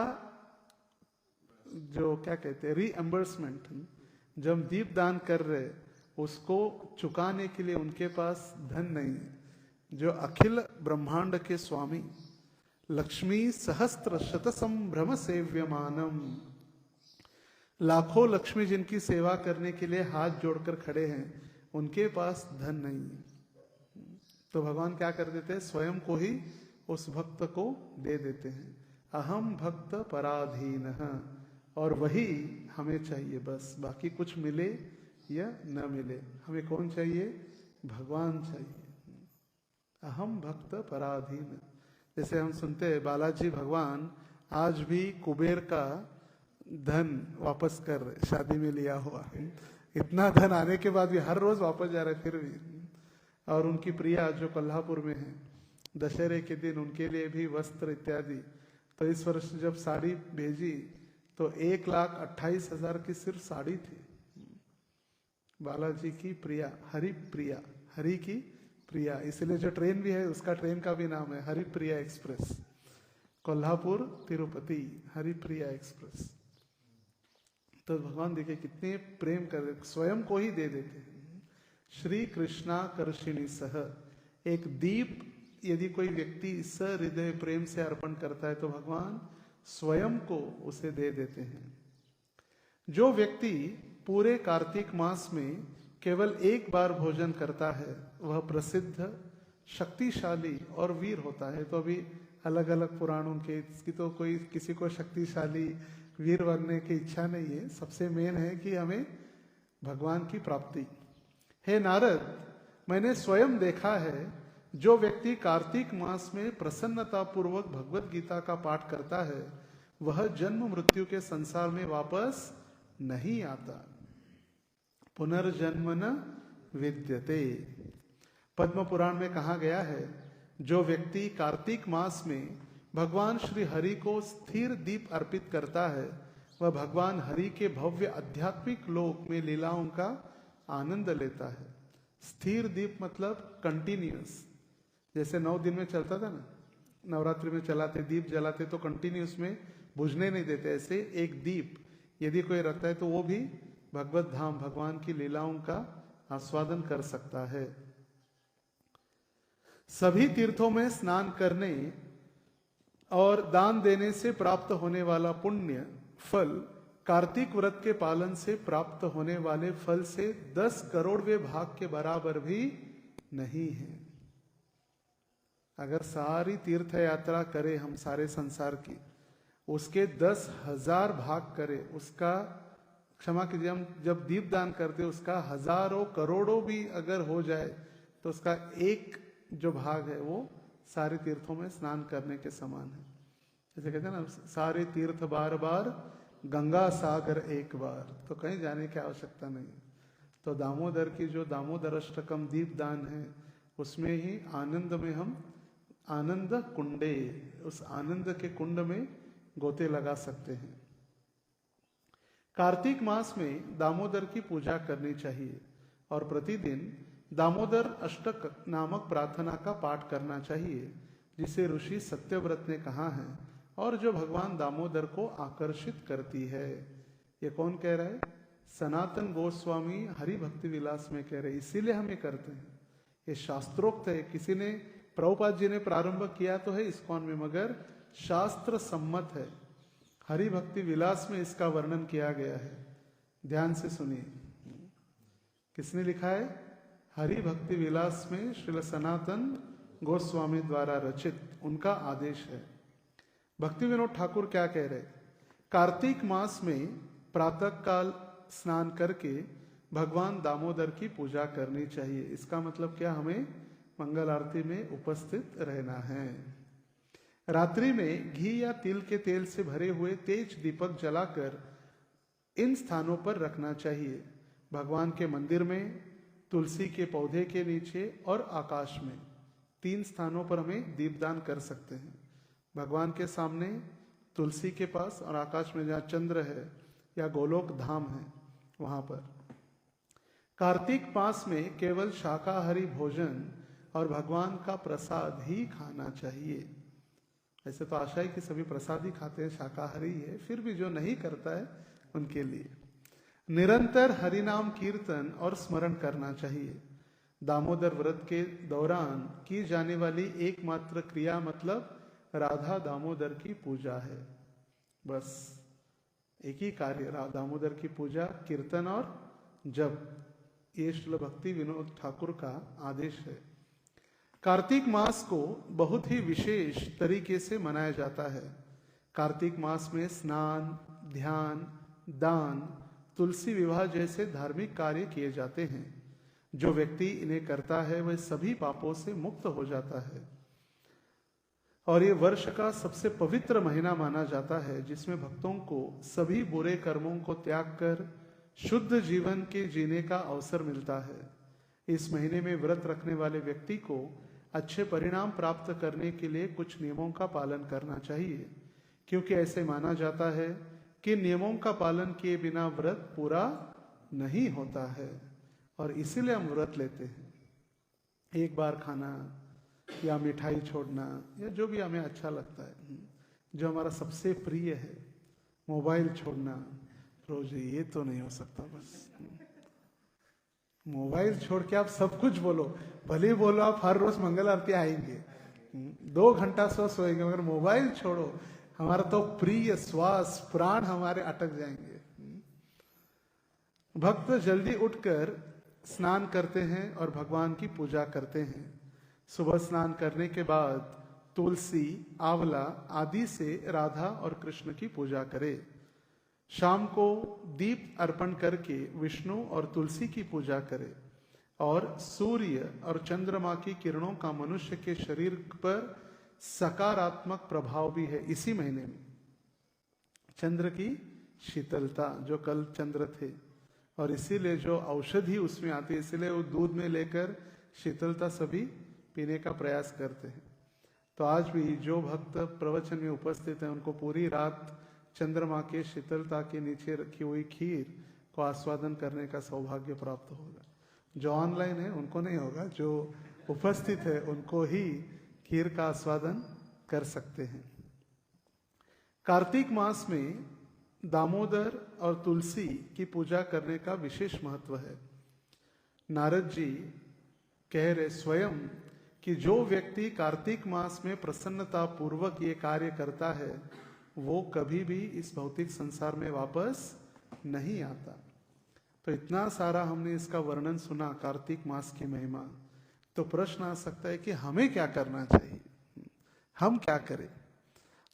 A: जो क्या कहते हैं रीएम्बर्समेंट, जब दीप दान कर रहे उसको चुकाने के लिए उनके पास धन नहीं है। जो अखिल ब्रह्मांड के स्वामी लक्ष्मी सहस्त्र शत संभ्रम सेव्यमानम, लाखों लक्ष्मी जिनकी सेवा करने के लिए हाथ जोड़कर खड़े हैं, उनके पास धन नहीं है। तो भगवान क्या कर देते हैं, स्वयं को ही उस भक्त को दे देते हैं। अहम भक्त पराधीन, और वही हमें चाहिए। बस बाकी कुछ मिले या न मिले, हमें कौन चाहिए, भगवान चाहिए। अहम भक्त पराधीन। जैसे हम सुनते हैं बालाजी भगवान आज भी कुबेर का धन वापस कर रहे, शादी में लिया हुआ इतना धन आने के बाद भी हर रोज वापस जा रहे फिर भी। और उनकी प्रिया जो कोल्हापुर में है, दशहरे के दिन उनके लिए भी वस्त्र इत्यादि। तो इस वर्ष जब साड़ी भेजी तो 1,28,000 की सिर्फ साड़ी थी। बालाजी की प्रिया, हरि प्रिया, हरि की प्रिया, इसलिए जो ट्रेन भी है उसका ट्रेन का भी नाम है हरिप्रिया एक्सप्रेस, कोल्हापुर तिरुपति हरिप्रिया एक्सप्रेस। तो भगवान देखिए कितने प्रेम कर, स्वयं को ही दे देते हैं। श्री कृष्णा कर्षिणी सह, एक दीप यदि कोई व्यक्ति सहृदय प्रेम से अर्पण करता है तो भगवान स्वयं को उसे दे देते हैं। जो व्यक्ति पूरे कार्तिक मास में केवल एक बार भोजन करता है वह प्रसिद्ध, शक्तिशाली और वीर होता है। तो अभी अलग अलग पुराणों के इसकी तो कोई किसी को शक्तिशाली वीर बनने की इच्छा नहीं है, सबसे मेन है कि हमें भगवान की प्राप्ति। हे नारद, मैंने स्वयं देखा है जो व्यक्ति कार्तिक मास में प्रसन्नता पूर्वक भगवत गीता का पाठ करता है वह जन्म मृत्यु के संसार में वापस नहीं आता। पुनर्जन्म न विद्यते। पद्म पुराण में कहा गया है जो व्यक्ति कार्तिक मास में भगवान श्री हरि को स्थिर दीप अर्पित करता है वह भगवान हरि के भव्य आध्यात्मिक लोक में लीलाओं का आनंद लेता है। स्थिर दीप मतलब कंटिन्यूअस, जैसे 9 दिन में चलता था ना, नवरात्रि में चलाते दीप जलाते तो कंटिन्यूअस में बुझने नहीं देते, ऐसे एक दीप यदि कोई रखता है तो वो भी भगवत धाम भगवान की लीलाओं का आस्वादन कर सकता है। सभी तीर्थों में स्नान करने और दान देने से प्राप्त होने वाला पुण्य फल कार्तिक व्रत के पालन से प्राप्त होने वाले फल से 10 करोड़वें भाग के बराबर भी नहीं है। अगर सारी तीर्थ यात्रा करे हम सारे संसार की, उसके 10,000 भाग करे, उसका क्षमा कीजिए हम जब दीप दान करते उसका हजारों करोड़ों भी अगर हो जाए तो उसका एक जो भाग है वो सारे तीर्थों में स्नान करने के समान है। जैसे कहते हैं ना, सारे तीर्थ बार बार गंगा सागर एक बार, तो कहीं जाने की आवश्यकता नहीं। तो दामोदर की जो दामोदर अष्टकम दीप दान है उसमें ही आनंद में हम आनंद कुंडे, उस आनंद के कुंड में गोते लगा सकते हैं। कार्तिक मास में दामोदर की पूजा करनी चाहिए और प्रतिदिन दामोदर अष्टक नामक प्रार्थना का पाठ करना चाहिए जिसे ऋषि सत्यव्रत ने कहा है और जो भगवान दामोदर को आकर्षित करती है। ये कौन कह रहा है? सनातन गोस्वामी हरि भक्ति विलास में कह रहे, इसीलिए हम ये करते हैं। ये शास्त्रोक्त है, किसी ने प्रभुपाद जी ने प्रारंभ किया तो है इस्कॉन में, मगर शास्त्र सम्मत है। हरि भक्ति विलास में इसका वर्णन किया गया है, ध्यान से सुनिए। किसने लिखा है? हरि भक्ति विलास में श्रील सनातन गोस्वामी द्वारा रचित, उनका आदेश है। भक्ति विनोद ठाकुर क्या कह रहे? कार्तिक मास में प्रातः काल स्नान करके भगवान दामोदर की पूजा करनी चाहिए। इसका मतलब क्या? हमें मंगल आरती में उपस्थित रहना है। रात्रि में घी या तिल के तेल से भरे हुए तेज दीपक जलाकर इन स्थानों पर रखना चाहिए। भगवान के मंदिर में, तुलसी के पौधे के नीचे और आकाश में, 3 स्थानों पर हमें दीपदान कर सकते हैं। भगवान के सामने, तुलसी के पास और आकाश में जहाँ चंद्र है या गोलोक धाम है वहां पर। कार्तिक मास में केवल शाकाहारी भोजन और भगवान का प्रसाद ही खाना चाहिए। ऐसे तो आशा है कि सभी प्रसाद ही खाते हैं, शाकाहारी है, फिर भी जो नहीं करता है उनके लिए निरंतर हरिनाम कीर्तन और स्मरण करना चाहिए। दामोदर व्रत के दौरान की जाने वाली एकमात्र क्रिया मतलब राधा दामोदर की पूजा है। बस एक ही कार्य, राधा दामोदर की पूजा, कीर्तन और जप। ये श्रील भक्ति विनोद ठाकुर का आदेश है। कार्तिक मास को बहुत ही विशेष तरीके से मनाया जाता है। कार्तिक मास में स्नान, ध्यान, दान, तुलसी विवाह जैसे धार्मिक कार्य किए जाते हैं। जो व्यक्ति इन्हें करता है वह सभी पापों से मुक्त हो जाता है। और ये वर्ष का सबसे पवित्र महीना माना जाता है, जिसमें भक्तों को सभी बुरे कर्मों को त्याग कर शुद्ध जीवन के जीने का अवसर मिलता है। इस महीने में व्रत रखने वाले व्यक्ति को अच्छे परिणाम प्राप्त करने के लिए कुछ नियमों का पालन करना चाहिए, क्योंकि ऐसे माना जाता है कि नियमों का पालन किए बिना व्रत पूरा नहीं होता है, और इसीलिए हम व्रत लेते हैं। एक बार खाना या मिठाई छोड़ना या जो भी हमें अच्छा लगता है, जो हमारा सबसे प्रिय है, मोबाइल छोड़ना रोज, ये तो नहीं हो सकता। बस मोबाइल छोड़ के आप सब कुछ बोलो, भले बोलो आप हर रोज मंगल आरती आएंगे, 2 घंटा सोएंगे, मगर मोबाइल छोड़ो, हमारा तो प्रिय श्वास प्राण हमारे अटक जाएंगे। भक्त जल्दी उठकर स्नान करते हैं और भगवान की पूजा करते हैं। सुबह स्नान करने के बाद तुलसी, आंवला आदि से राधा और कृष्ण की पूजा करें। शाम को दीप अर्पण करके विष्णु और तुलसी की पूजा करें। और सूर्य और चंद्रमा की किरणों का मनुष्य के शरीर पर सकारात्मक प्रभाव भी है। इसी महीने में चंद्र की शीतलता, जो कल चंद्र थे, और इसीलिए जो औषधि उसमें आती है, इसीलिए वो दूध में लेकर शीतलता सभी पीने का प्रयास करते हैं। तो आज भी जो भक्त प्रवचन में उपस्थित हैं उनको पूरी रात चंद्रमा के शीतलता के नीचे रखी हुई खीर को आस्वादन करने का सौभाग्य प्राप्त होगा। जो ऑनलाइन है उनको नहीं होगा, जो उपस्थित है उनको ही खीर का आस्वादन कर सकते हैं। कार्तिक मास में दामोदर और तुलसी की पूजा करने का विशेष महत्व है। नारद जी कह रहे स्वयं कि जो व्यक्ति कार्तिक मास में प्रसन्नता पूर्वक ये कार्य करता है वो कभी भी इस भौतिक संसार में वापस नहीं आता। तो इतना सारा हमने इसका वर्णन सुना, कार्तिक मास की महिमा, तो प्रश्न आ सकता है कि हमें क्या करना चाहिए, हम क्या करें?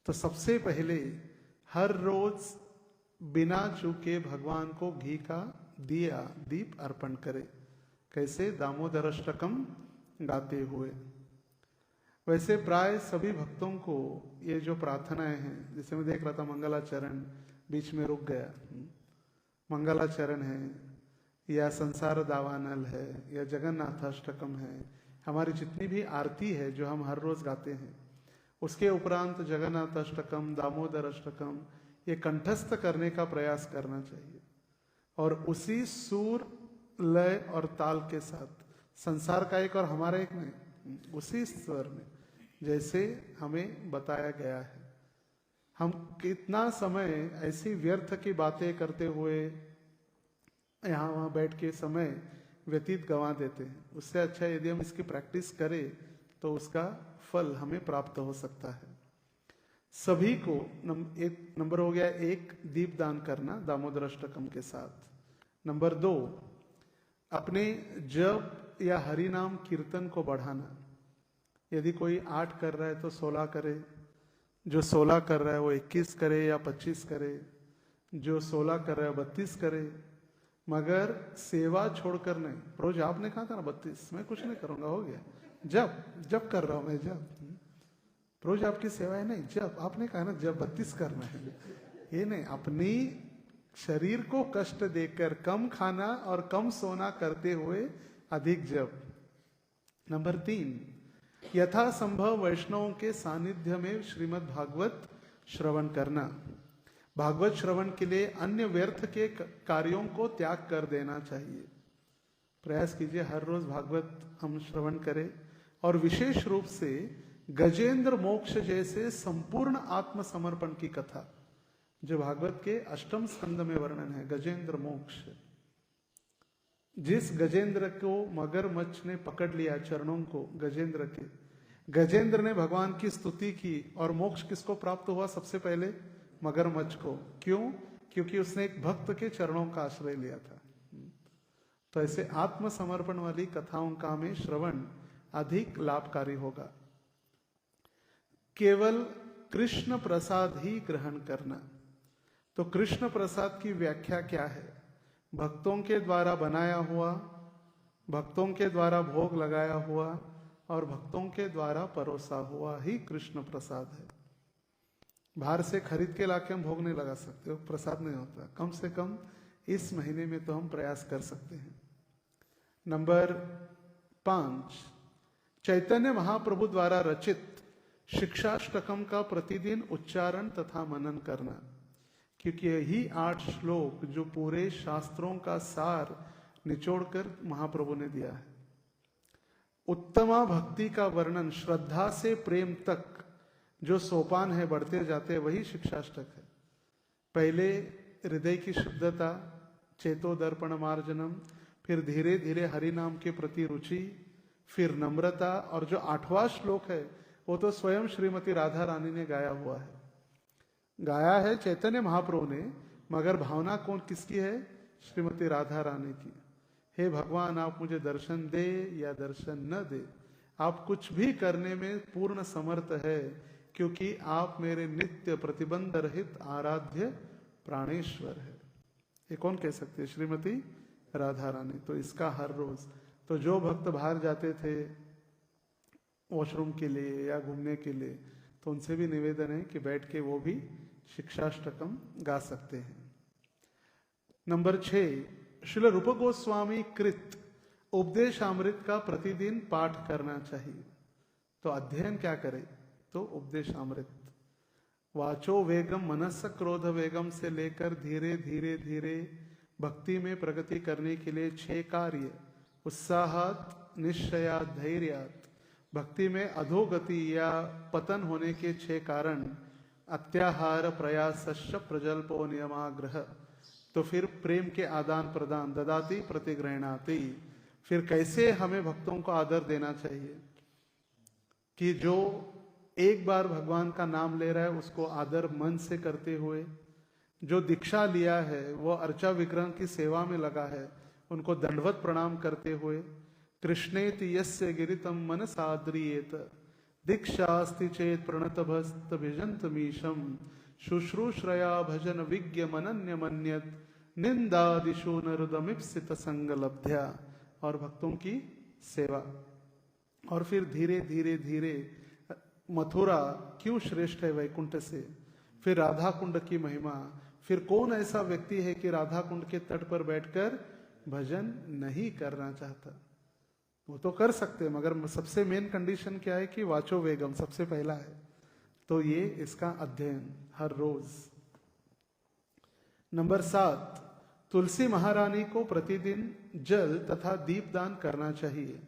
A: तो सबसे पहले हर रोज बिना चूके भगवान को घी का दिया, दीप अर्पण करें। कैसे? दामोदर अष्टकम गाते हुए। वैसे प्राय सभी भक्तों को ये जो प्रार्थनाएं हैं, जैसे मैं देख रहा था मंगलाचरण बीच में रुक गया, मंगलाचरण है या संसार दावानल है या जगन्नाथ अष्टकम है, हमारी जितनी भी आरती है जो हम हर रोज गाते हैं, उसके उपरांत जगन्नाथ अष्टकम, दामोदर अष्टकम ये कंठस्थ करने का प्रयास करना चाहिए। और उसी सुर, लय और ताल के साथ, संसार का एक और हमारा एक नहीं, उसी स्वर में जैसे हमें बताया गया है। हम कितना समय ऐसी व्यर्थ की बातें करते हुए यहाँ वहाँ बैठ के समय व्यतीत गंवा देते हैं। उससे अच्छा यदि हम इसकी प्रैक्टिस करें तो उसका फल हमें प्राप्त हो सकता है। सभी को एक नंबर हो गया, एक दीप दान करना दामोदर अष्टकम के साथ। नंबर 2, अपने जप या हरि नाम कीर्तन को बढ़ाना। यदि कोई 8 कर रहा है तो 16 करे, जो 16 कर रहा है वो 21 करे या 25 करे, जो 16 कर रहा है 32 करे, मगर सेवा छोड़कर नहीं। रोज आपने कहा था ना 32, मैं कुछ नहीं करूंगा, हो गया। जब जब कर रहा हूं मैं, जब रोज आपकी सेवा है नहीं, जब आपने कहा ना जब 32 करना है, ये नहीं। अपनी शरीर को कष्ट देकर कम खाना और कम सोना करते हुए अधिक जप। नंबर 3, यथा संभव वैष्णवों के सानिध्य में श्रीमद् भागवत श्रवण करना। भागवत श्रवण के लिए अन्य व्यर्थ के कार्यों को त्याग कर देना चाहिए। प्रयास कीजिए हर रोज भागवत हम श्रवण करें, और विशेष रूप से गजेंद्र मोक्ष जैसे संपूर्ण आत्मसमर्पण की कथा, जो भागवत के 8वें स्कंद में वर्णन है, गजेंद्र मोक्ष। जिस गजेंद्र को मगरमच्छ ने पकड़ लिया, चरणों को गजेंद्र के, गजेंद्र ने भगवान की स्तुति की, और मोक्ष किसको प्राप्त हुआ? सबसे पहले मगरमच्छ को। क्यों? क्योंकि उसने एक भक्त के चरणों का आश्रय लिया था। तो ऐसे आत्मसमर्पण वाली कथाओं का में श्रवण अधिक लाभकारी होगा। केवल कृष्ण प्रसाद ही ग्रहण करना। तो कृष्ण प्रसाद की व्याख्या क्या है? भक्तों के द्वारा बनाया हुआ, भक्तों के द्वारा भोग लगाया हुआ और भक्तों के द्वारा परोसा हुआ ही कृष्ण प्रसाद है। बाहर से खरीद के लाके हम भोग नहीं लगा सकते, वो प्रसाद नहीं होता। कम से कम इस महीने में तो हम प्रयास कर सकते हैं। नंबर 5, चैतन्य महाप्रभु द्वारा रचित शिक्षाष्टकम का प्रतिदिन उच्चारण तथा मनन करना, क्योंकि यही 8 श्लोक जो पूरे शास्त्रों का सार निचोड़कर महाप्रभु ने दिया है। उत्तमा भक्ति का वर्णन, श्रद्धा से प्रेम तक जो सोपान है, बढ़ते जाते, वही शिक्षाष्टक है। पहले हृदय की शुद्धता, चेतो दर्पण मार्जनम, फिर धीरे धीरे हरि नाम के प्रति रुचि, फिर नम्रता, और जो 8वां श्लोक है वो तो स्वयं श्रीमती राधा रानी ने गाया हुआ है। गाया है चैतन्य महाप्रभु ने, मगर भावना कौन किसकी है? श्रीमती राधा रानी की। हे भगवान, आप मुझे दर्शन दे या दर्शन न दे, आप कुछ भी करने में पूर्ण समर्थ है, क्योंकि आप मेरे नित्य प्रतिबंध रहित आराध्य प्राणेश्वर है। ये कौन कह सकते हैं? श्रीमती राधा रानी। तो इसका हर रोज, तो जो भक्त बाहर जाते थे वॉशरूम के लिए या घूमने के लिए, तो उनसे भी निवेदन है कि बैठ के वो भी शिक्षाष्टकम गा सकते हैं। नंबर 6, श्रील रूप गोस्वामी कृत उपदेशामृत का प्रतिदिन पाठ करना चाहिए। तो अध्ययन क्या करें? तो उपदेशामृत। वाचो वेगम मनस क्रोध वेगम से लेकर धीरे धीरे धीरे भक्ति में प्रगति करने के लिए 6 कार्य, उत्साहात, निश्चयात, धैर्यात, भक्ति में अधोगति या पतन होने के 6 कारण, अत्याहार, प्रयासश्च, प्रजल्पो, नियमाग्रह। तो फिर प्रेम के आदान प्रदान, ददाति प्रतिगृह्णाति। फिर कैसे हमें भक्तों को आदर देना चाहिए कि जो एक बार भगवान का नाम ले रहा है उसको आदर मन से करते हुए, जो दीक्षा लिया है वो अर्चा विग्रह की सेवा में लगा है, उनको दंडवत प्रणाम करते हुए, कृष्णेति यस्य गिरितम मनसाद्रियेत, दीक्षास्ति चेत प्रणतभस्त भिजंत मीशम, शुश्रूषया भजन विज्ञ मनन्य मन्यत, निंदादिशु नरुदमिप्सित संगलब्ध्या। और भक्तों की सेवा। और फिर धीरे धीरे धीरे मथुरा क्यों श्रेष्ठ है वैकुंठ से, फिर राधा कुंड की महिमा, फिर कौन ऐसा व्यक्ति है कि राधा कुंड के तट पर बैठकर भजन नहीं करना चाहता? वो तो कर सकते हैं, मगर सबसे मेन कंडीशन क्या है कि वाचो वेगम सबसे पहला है। तो ये इसका अध्ययन हर रोज। नंबर 7, तुलसी महारानी को प्रतिदिन जल तथा दीपदान करना चाहिए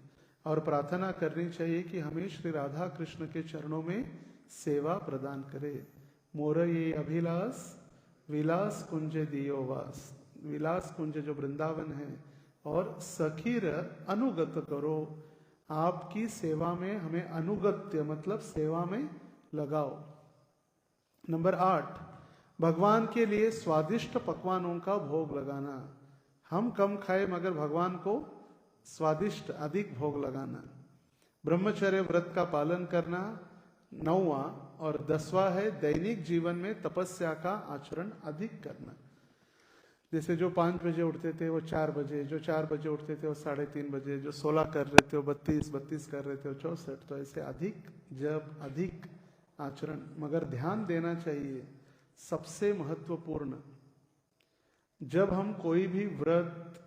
A: और प्रार्थना करनी चाहिए कि हमें श्री राधा कृष्ण के चरणों में सेवा प्रदान करे। मोर ये अभिलाष विलास कुंज दियो वास। विलास कुंज जो वृंदावन है, और सखीर अनुगत करो। आपकी सेवा में हमें अनुगत्य मतलब सेवा में लगाओ। नंबर 8, भगवान के लिए स्वादिष्ट पकवानों का भोग लगाना। हम कम खाए मगर भगवान को स्वादिष्ट अधिक भोग लगाना। ब्रह्मचर्य व्रत का पालन करना। 9वां, और 10वां है दैनिक जीवन में तपस्या का आचरण अधिक करना। जैसे जो 5 बजे उठते थे वो 4 बजे, जो 4 बजे उठते थे वो 3:30 बजे, जो 16 कर रहे थे वो 32 कर रहे थे वो 64। तो ऐसे अधिक जब अधिक आचरण, मगर ध्यान देना चाहिए सबसे महत्वपूर्ण, जब हम कोई भी व्रत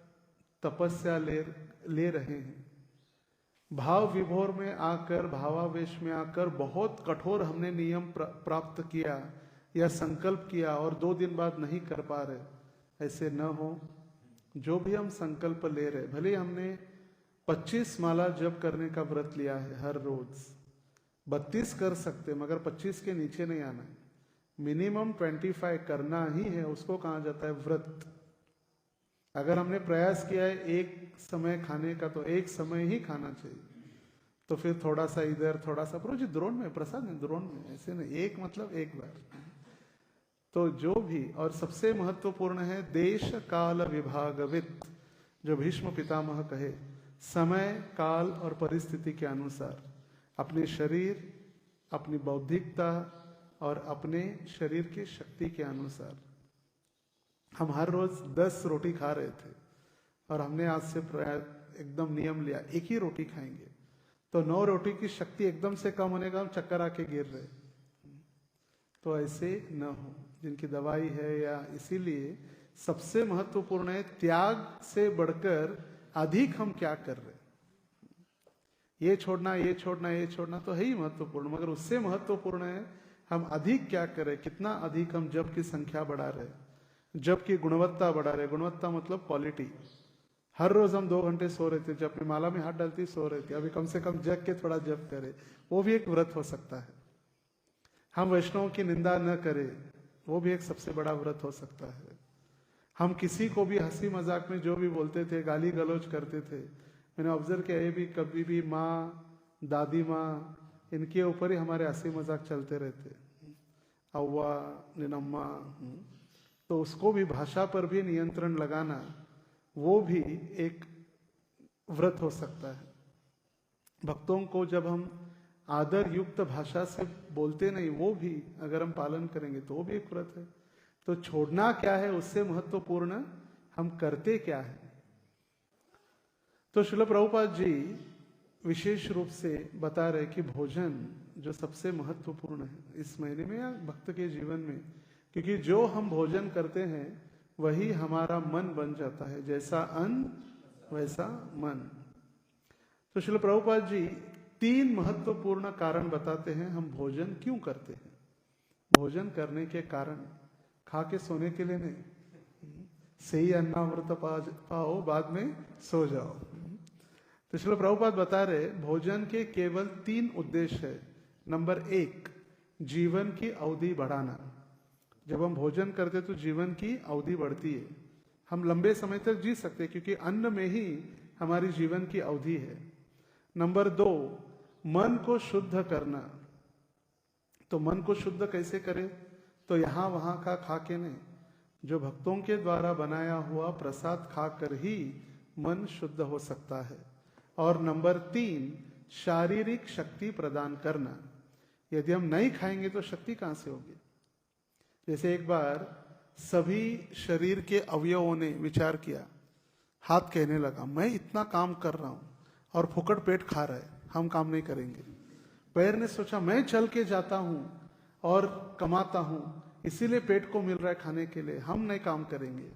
A: तपस्या ले रहे हैं, भाव विभोर में आकर, भावावेश में आकर बहुत कठोर हमने नियम प्राप्त किया या संकल्प किया और 2 दिन बाद नहीं कर पा रहे, ऐसे न हो। जो भी हम संकल्प ले रहे, भले हमने 25 माला जप करने का व्रत लिया है हर रोज, 32 कर सकते मगर 25 के नीचे नहीं आना है। मिनिमम 25 करना ही है, उसको कहा जाता है व्रत। अगर हमने प्रयास किया है एक समय खाने का तो एक समय ही खाना चाहिए, तो फिर थोड़ा सा इधर थोड़ा सा, प्रभु जी द्रोण में प्रसाद है, द्रोण में, ऐसे नहीं, एक मतलब एक बार। तो जो भी, और सबसे महत्वपूर्ण है देश काल विभागवित, जो भीष्म पितामह कहे, समय काल और परिस्थिति के अनुसार अपने शरीर, अपनी बौद्धिकता और अपने शरीर की शक्ति के अनुसार। हम हर रोज 10 रोटी खा रहे थे और हमने आज से एकदम नियम लिया एक ही रोटी खाएंगे, तो 9 रोटी की शक्ति एकदम से कम होने का हम चक्कर आके गिर रहे। तो ऐसे न हो, जिनकी दवाई है या, इसीलिए सबसे महत्वपूर्ण है त्याग से बढ़कर अधिक हम क्या कर रहे। ये छोड़ना, ये छोड़ना, ये छोड़ना तो है ही महत्वपूर्ण, मगर उससे महत्वपूर्ण है हम अधिक क्या करें, कितना अधिक हम जप की संख्या बढ़ा रहे, जप की गुणवत्ता बढ़ा रहे। गुणवत्ता मतलब क्वालिटी। हर रोज हम 2 घंटे सो रहे थे, जब अपनी माला में हाथ डालती सो रहे थे, अभी कम से कम जग के थोड़ा जप करें, वो भी एक व्रत हो सकता है। हम वैष्णव की निंदा न करें, वो भी एक सबसे बड़ा व्रत हो सकता है। हम किसी को भी हंसी मजाक में जो भी बोलते थे, गाली गलौज करते थे, मैंने ऑब्जर्व किया, ये भी कभी भी माँ, दादी माँ, इनके ऊपर ही हमारे हंसी मजाक चलते रहते, अव्वा, निनम्मा। तो उसको भी, भाषा पर भी नियंत्रण लगाना, वो भी एक व्रत हो सकता है। भक्तों को जब हम आदर युक्त भाषा से बोलते नहीं, वो भी अगर हम पालन करेंगे तो वो भी एक व्रत है। तो छोड़ना क्या है, उससे महत्वपूर्ण हम करते क्या है। तो श्रील प्रभुपाद जी विशेष रूप से बता रहे कि भोजन जो सबसे महत्वपूर्ण है इस महीने में या भक्त के जीवन में, क्योंकि जो हम भोजन करते हैं वही हमारा मन बन जाता है, जैसा अन्न वैसा मन। तो श्रील प्रभुपाद जी 3 महत्वपूर्ण कारण बताते हैं हम भोजन क्यों करते हैं। भोजन करने के कारण, खा के सोने के लिए नहीं, सही अन्नामृत पाओ बाद में सो जाओ। तो श्रील प्रभुपाद बता रहे भोजन के केवल 3 उद्देश्य है। नंबर 1, जीवन की अवधि बढ़ाना। जब हम भोजन करते तो जीवन की अवधि बढ़ती है, हम लंबे समय तक जी सकते हैं, क्योंकि अन्न में ही हमारी जीवन की अवधि है। नंबर 2, मन को शुद्ध करना। तो मन को शुद्ध कैसे करें, तो यहाँ वहां का खा के नहीं, जो भक्तों के द्वारा बनाया हुआ प्रसाद खाकर ही मन शुद्ध हो सकता है। और नंबर 3, शारीरिक शक्ति प्रदान करना। यदि हम नहीं खाएंगे तो शक्ति कहां से होगी। जैसे एक बार सभी शरीर के अवयवों ने विचार किया, हाथ कहने लगा मैं इतना काम कर रहा हूं और फुकट पेट खा रहा है, हम काम नहीं करेंगे। पैर ने सोचा मैं चल के जाता हूं और कमाता हूं, इसीलिए पेट को मिल रहा है खाने के लिए, हम नहीं काम करेंगे।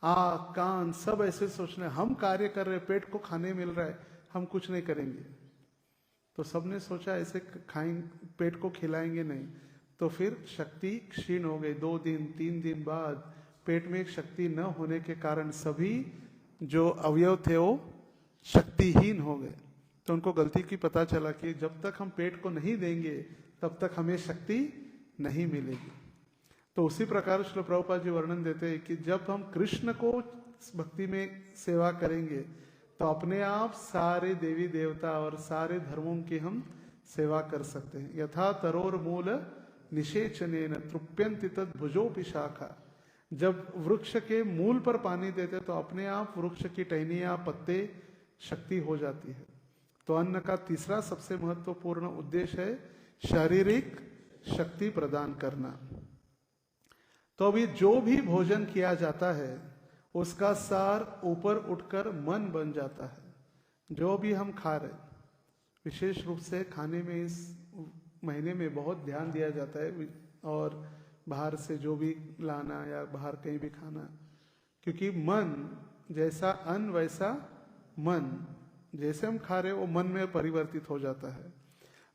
A: कान सब ऐसे सोचने, हम कार्य कर रहे, पेट को खाने मिल रहा है, हम कुछ नहीं करेंगे। तो सबने सोचा ऐसे खाएंगे, पेट को खिलाएंगे नहीं, तो फिर शक्ति क्षीण हो गई। 2 दिन 3 दिन बाद पेट में एक शक्ति न होने के कारण सभी जो अवयव थे वो शक्तिहीन हो गए। तो उनको गलती की पता चला कि जब तक हम पेट को नहीं देंगे तब तक हमें शक्ति नहीं मिलेगी। तो उसी प्रकार श्रील प्रभुपाद जी वर्णन देते हैं कि जब हम कृष्ण को भक्ति में सेवा करेंगे तो अपने आप सारे देवी देवता और सारे धर्मों की हम सेवा कर सकते हैं। यथा तरोर मूल निषेचनेन तृप्यन्ति तद भुजोपि शाखा। जब वृक्ष के मूल पर पानी देते तो अपने आप वृक्ष की टहनियां, पत्ते शक्ति हो जाती है। तो अन्न का तीसरा सबसे महत्वपूर्ण उद्देश्य है शारीरिक शक्ति प्रदान करना। तो अभी जो भी भोजन किया जाता है उसका सार ऊपर उठकर मन बन जाता है। जो भी हम खा रहे, विशेष रूप से खाने में इस महीने में बहुत ध्यान दिया जाता है, और बाहर से जो भी लाना या बाहर कहीं भी खाना, क्योंकि मन जैसा अन्न वैसा मन, जैसे हम खा रहे वो मन में परिवर्तित हो जाता है।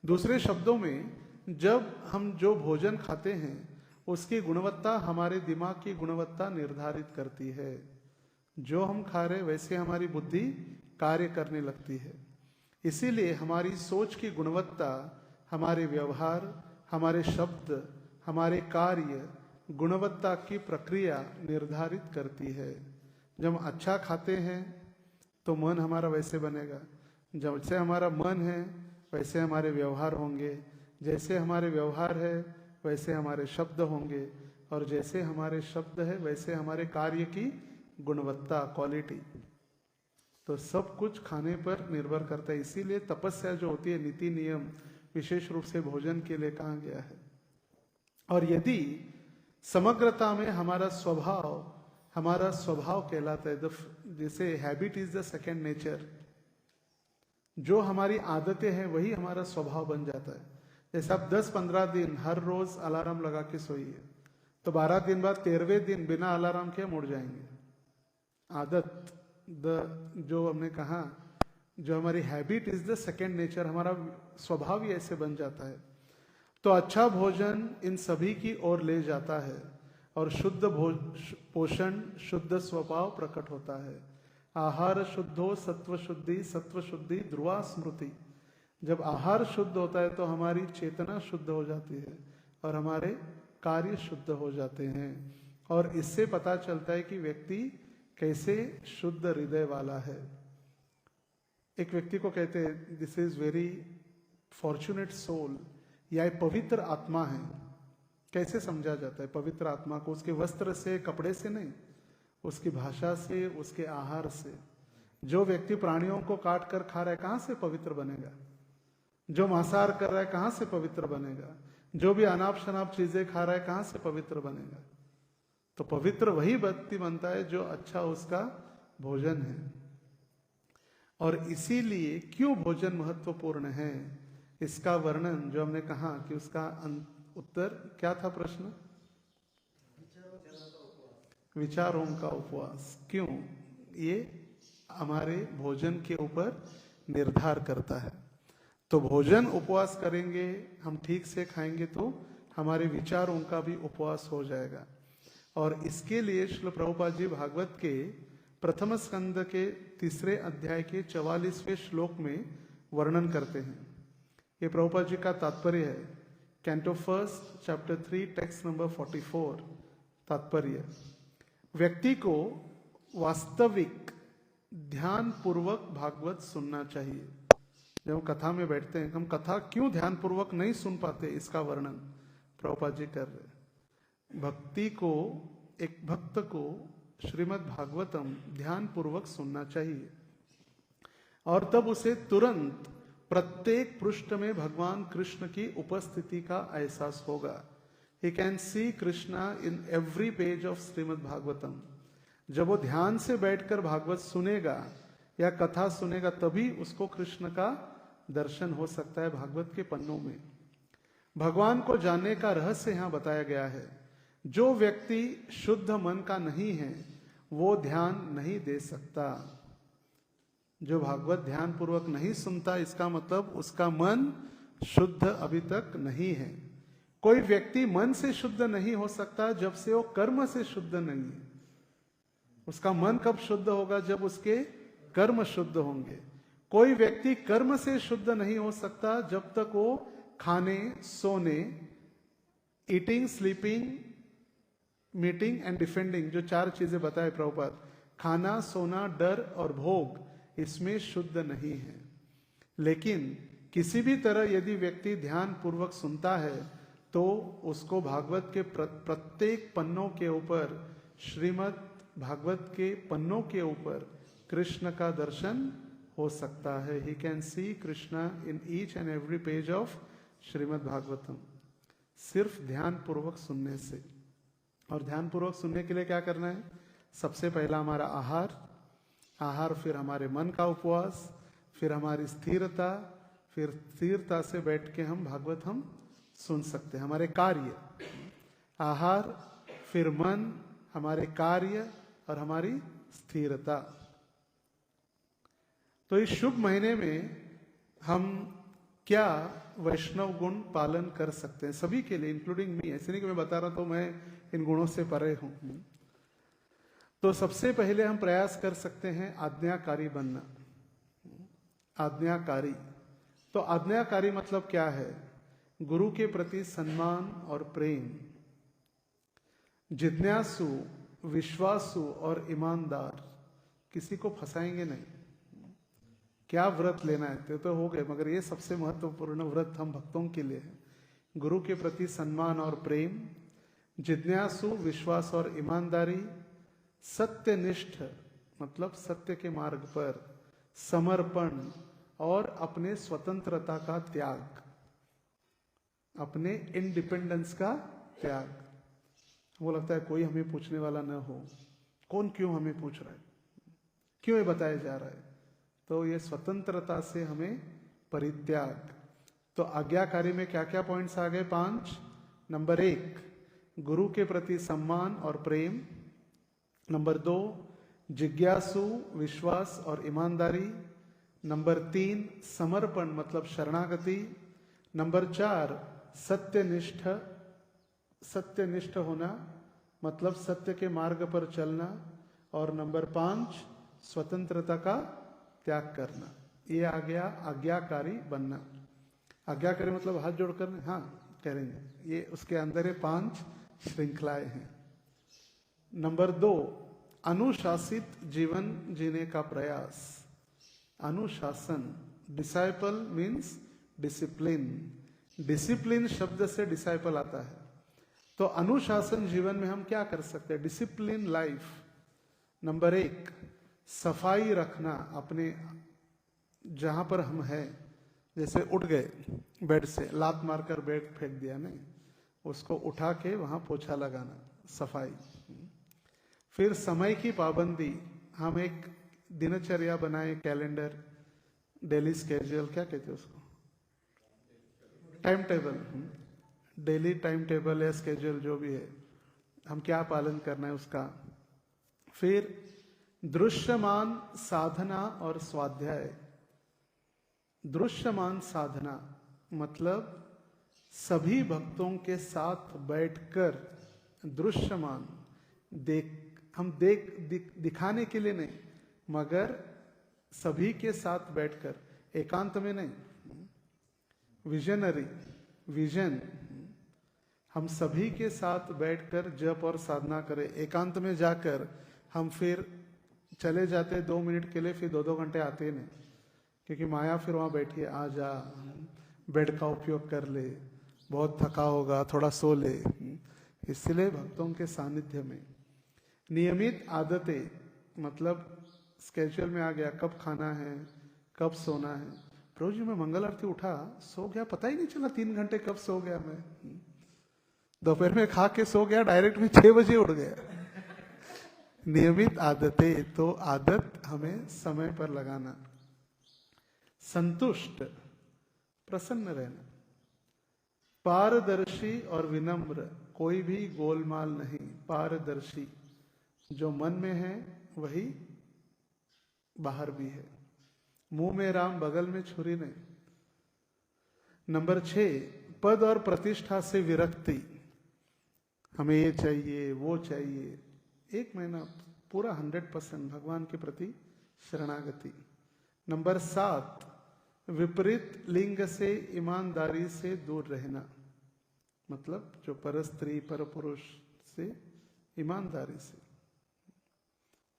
A: दूसरे शब्दों में, जब हम जो भोजन खाते हैं उसकी गुणवत्ता हमारे दिमाग की गुणवत्ता निर्धारित करती है। जो हम खा रहे वैसे हमारी बुद्धि कार्य करने लगती है। इसीलिए हमारी सोच की गुणवत्ता हमारे व्यवहार, हमारे शब्द, हमारे कार्य गुणवत्ता की प्रक्रिया निर्धारित करती है। जब हम अच्छा खाते हैं तो मन हमारा वैसे बनेगा, जैसे हमारा मन है वैसे हमारे व्यवहार होंगे, जैसे हमारे व्यवहार है वैसे हमारे शब्द होंगे, और जैसे हमारे शब्द है वैसे हमारे कार्य की गुणवत्ता, क्वालिटी। तो सब कुछ खाने पर निर्भर करता है। इसीलिए तपस्या जो होती है, नीति नियम विशेष रूप से भोजन के लिए कहा गया है। और यदि समग्रता में हमारा स्वभाव कहलाता है, जैसे habit is the second nature, जो हमारी आदतें हैं वही हमारा स्वभाव बन जाता है। जैसे आप 10-15 दिन हर रोज अलार्म लगा के सोइए, तो 12 दिन बाद 13वें दिन बिना अलार्म के मुड़ जाएंगे। आदत, जो हमने कहा, जो हमारी habit is the second nature, हमारा स्वभाव ही ऐसे बन जाता है। तो अच्छा भोजन इन सभी की ओर ले जाता है और शुद्ध पोषण, शुद्ध स्वभाव प्रकट होता है। आहार शुद्धो सत्व शुद्धि ध्रुवा स्मृति। जब आहार शुद्ध होता है तो हमारी चेतना शुद्ध हो जाती है और हमारे कार्य शुद्ध हो जाते हैं। और इससे पता चलता है कि व्यक्ति कैसे शुद्ध हृदय वाला है। एक व्यक्ति को कहते हैं this is very fortunate soul, या पवित्र आत्मा है। कैसे समझा जाता है पवित्र आत्मा को? उसके वस्त्र से, कपड़े से नहीं, उसकी भाषा से, उसके आहार से। जो व्यक्ति प्राणियों को काट कर खा रहा है कहां से पवित्र बनेगा? जो मांसाहार कर रहा है कहां से पवित्र बनेगा? जो भी अनाप शनाप चीजें खा रहा है कहां से पवित्र बनेगा? तो पवित्र वही व्यक्ति बनता है जो अच्छा उसका भोजन है। और इसीलिए क्यों भोजन महत्वपूर्ण है, इसका वर्णन जो हमने कहा कि उसका उत्तर क्या था प्रश्न? विचारों का उपवास। क्यों? ये हमारे भोजन के ऊपर निर्धार करता है। तो भोजन उपवास करेंगे, हम ठीक से खाएंगे तो हमारे विचारों का भी उपवास हो जाएगा। और इसके लिए श्रील प्रभुपाद जी भागवत के प्रथम स्कंद के 3 अध्याय के 44वें श्लोक में वर्णन करते हैं। ये प्रभुपाद जी का तात्पर्य है। Canto 1 chapter 3 text number 44। तात्पर्य, व्यक्ति को वास्तविक ध्यान पूर्वक भागवत सुनना चाहिए। जब हम कथा में बैठते हैं, हम कथा क्यों ध्यान पूर्वक नहीं सुन पाते, इसका वर्णन प्रभुपाद जी कर रहे। भक्ति को, एक भक्त को श्रीमद् भागवतम ध्यान पूर्वक सुनना चाहिए, और तब उसे तुरंत प्रत्येक पृष्ठ में भगवान कृष्ण की उपस्थिति का एहसास होगा। He can see Krishna in every page of Shrimad Bhagavatam. जब वो ध्यान से बैठकर भागवत सुनेगा या कथा सुनेगा, तभी उसको कृष्ण का दर्शन हो सकता है भागवत के पन्नों में। भगवान को जानने का रहस्य यहाँ बताया गया है। जो व्यक्ति शुद्ध मन का नहीं है वो ध्यान नहीं दे सकता। जो भागवत ध्यान पूर्वक नहीं सुनता, इसका मतलब उसका मन शुद्ध अभी तक नहीं है। कोई व्यक्ति मन से शुद्ध नहीं हो सकता जब से वो कर्म से शुद्ध नहीं है। उसका मन कब शुद्ध होगा? जब उसके कर्म शुद्ध होंगे। कोई व्यक्ति कर्म से शुद्ध नहीं हो सकता जब तक वो खाने, सोने, eating, sleeping, meeting and defending, जो 4 चीजें बताए प्रभुपाद, खाना, सोना, डर और भोग, इसमें शुद्ध नहीं है। लेकिन किसी भी तरह यदि व्यक्ति ध्यान पूर्वक सुनता है तो उसको भागवत के प्रत्येक पन्नों के ऊपर, श्रीमद् भागवत के पन्नों के ऊपर कृष्ण का दर्शन हो सकता है। He can see Krishna in each and every page of Shrimad Bhagavatam. सिर्फ ध्यान पूर्वक सुनने से। और ध्यान पूर्वक सुनने के लिए क्या करना है? सबसे पहला हमारा आहार, फिर हमारे मन का उपवास, फिर हमारी स्थिरता, फिर स्थिरता से बैठ के हम भागवत हम सुन सकते हैं। हमारे कार्य, आहार, फिर मन, हमारे कार्य और हमारी स्थिरता। तो इस शुभ महीने में हम क्या वैष्णव गुण पालन कर सकते हैं सभी के लिए, इंक्लूडिंग मी। ऐसे नहीं कि मैं बता रहा तो मैं इन गुणों से परे हूं। तो सबसे पहले हम प्रयास कर सकते हैं आज्ञाकारी बनना। आज्ञाकारी, तो आज्ञाकारी मतलब क्या है? गुरु के प्रति सम्मान और प्रेम, जिज्ञासु, विश्वासु और ईमानदार, किसी को फंसाएंगे नहीं। क्या व्रत लेना है तो हो गए, मगर ये सबसे महत्वपूर्ण व्रत हम भक्तों के लिए है। गुरु के प्रति सम्मान और प्रेम, जिज्ञासु, विश्वास और ईमानदारी, सत्यनिष्ठ मतलब सत्य के मार्ग पर, समर्पण और अपने स्वतंत्रता का त्याग, अपने इंडिपेंडेंस का त्याग। वो लगता है कोई हमें पूछने वाला न हो, कौन क्यों हमें पूछ रहा है, क्यों ये बताया जा रहा है। तो ये स्वतंत्रता से हमें परित्याग। तो आज्ञाकारी में क्या क्या पॉइंट्स आ गए? 5। नंबर 1, गुरु के प्रति सम्मान और प्रेम। नंबर 2, जिज्ञासु, विश्वास और ईमानदारी। नंबर 3, समर्पण मतलब शरणागति। नंबर 4, सत्यनिष्ठ होना मतलब सत्य के मार्ग पर चलना। और नंबर 5, स्वतंत्रता का त्याग करना। ये आ गया आज्ञाकारी बनना। आज्ञाकारी मतलब हाथ जोड़कर हाँ करेंगे, ये उसके अंदर ये 5 श्रृंखलाएं हैं। नंबर 2, अनुशासित जीवन जीने का प्रयास। अनुशासन, डिसाइपल मीन्स डिसिप्लिन। डिसिप्लिन शब्द से डिसाइपल आता है। तो अनुशासन जीवन में हम क्या कर सकते हैं? Discipline life. नंबर 1, सफाई रखना अपने जहां पर हम हैं। जैसे उठ गए बेड से, लात मारकर बेड फेंक दिया नहीं, उसको उठा के वहां पोछा लगाना, सफाई। फिर समय की पाबंदी, हम एक दिनचर्या बनाए, कैलेंडर, डेली स्केड्यूल, क्या कहते हैं उसको, time table, daily time table या स्केड्यूल जो भी है, हम क्या पालन करना है उसका। फिर दृश्यमान साधना और स्वाध्याय। दृश्यमान साधना मतलब सभी भक्तों के साथ बैठकर, दृश्यमान दिखाने के लिए नहीं, मगर सभी के साथ बैठकर, एकांत में नहीं। विजनरी, विजन, हम सभी के साथ बैठकर जप और साधना करें। एकांत में जाकर हम फिर चले जाते 2 मिनट के लिए, फिर 2-2 घंटे आते नहीं, क्योंकि माया फिर वहां बैठी है, आ जा, बेड का उपयोग कर ले, बहुत थका होगा, थोड़ा सो ले। इसलिए भक्तों के सानिध्य में नियमित आदतें, मतलब स्केड्यूल में आ गया, कब खाना है, कब सोना है। प्रभु जी मैं मंगल आरती उठा, सो गया, पता ही नहीं चला 3 घंटे कब सो गया मैं। दोपहर में खा के सो गया, डायरेक्ट में 6 बजे उठ गया। नियमित आदतें, तो आदत हमें समय पर लगाना। संतुष्ट, प्रसन्न रहना। पारदर्शी और विनम्र, कोई भी गोलमाल नहीं, पारदर्शी, जो मन में है वही बाहर भी है। मुंह में राम बगल में छुरी नहीं। नंबर 6, पद और प्रतिष्ठा से विरक्ति, हमें ये चाहिए वो चाहिए। 1 महीना पूरा 100% भगवान के प्रति शरणागति। नंबर 7, विपरीत लिंग से ईमानदारी से दूर रहना, मतलब जो पर स्त्री पर पुरुष से ईमानदारी से,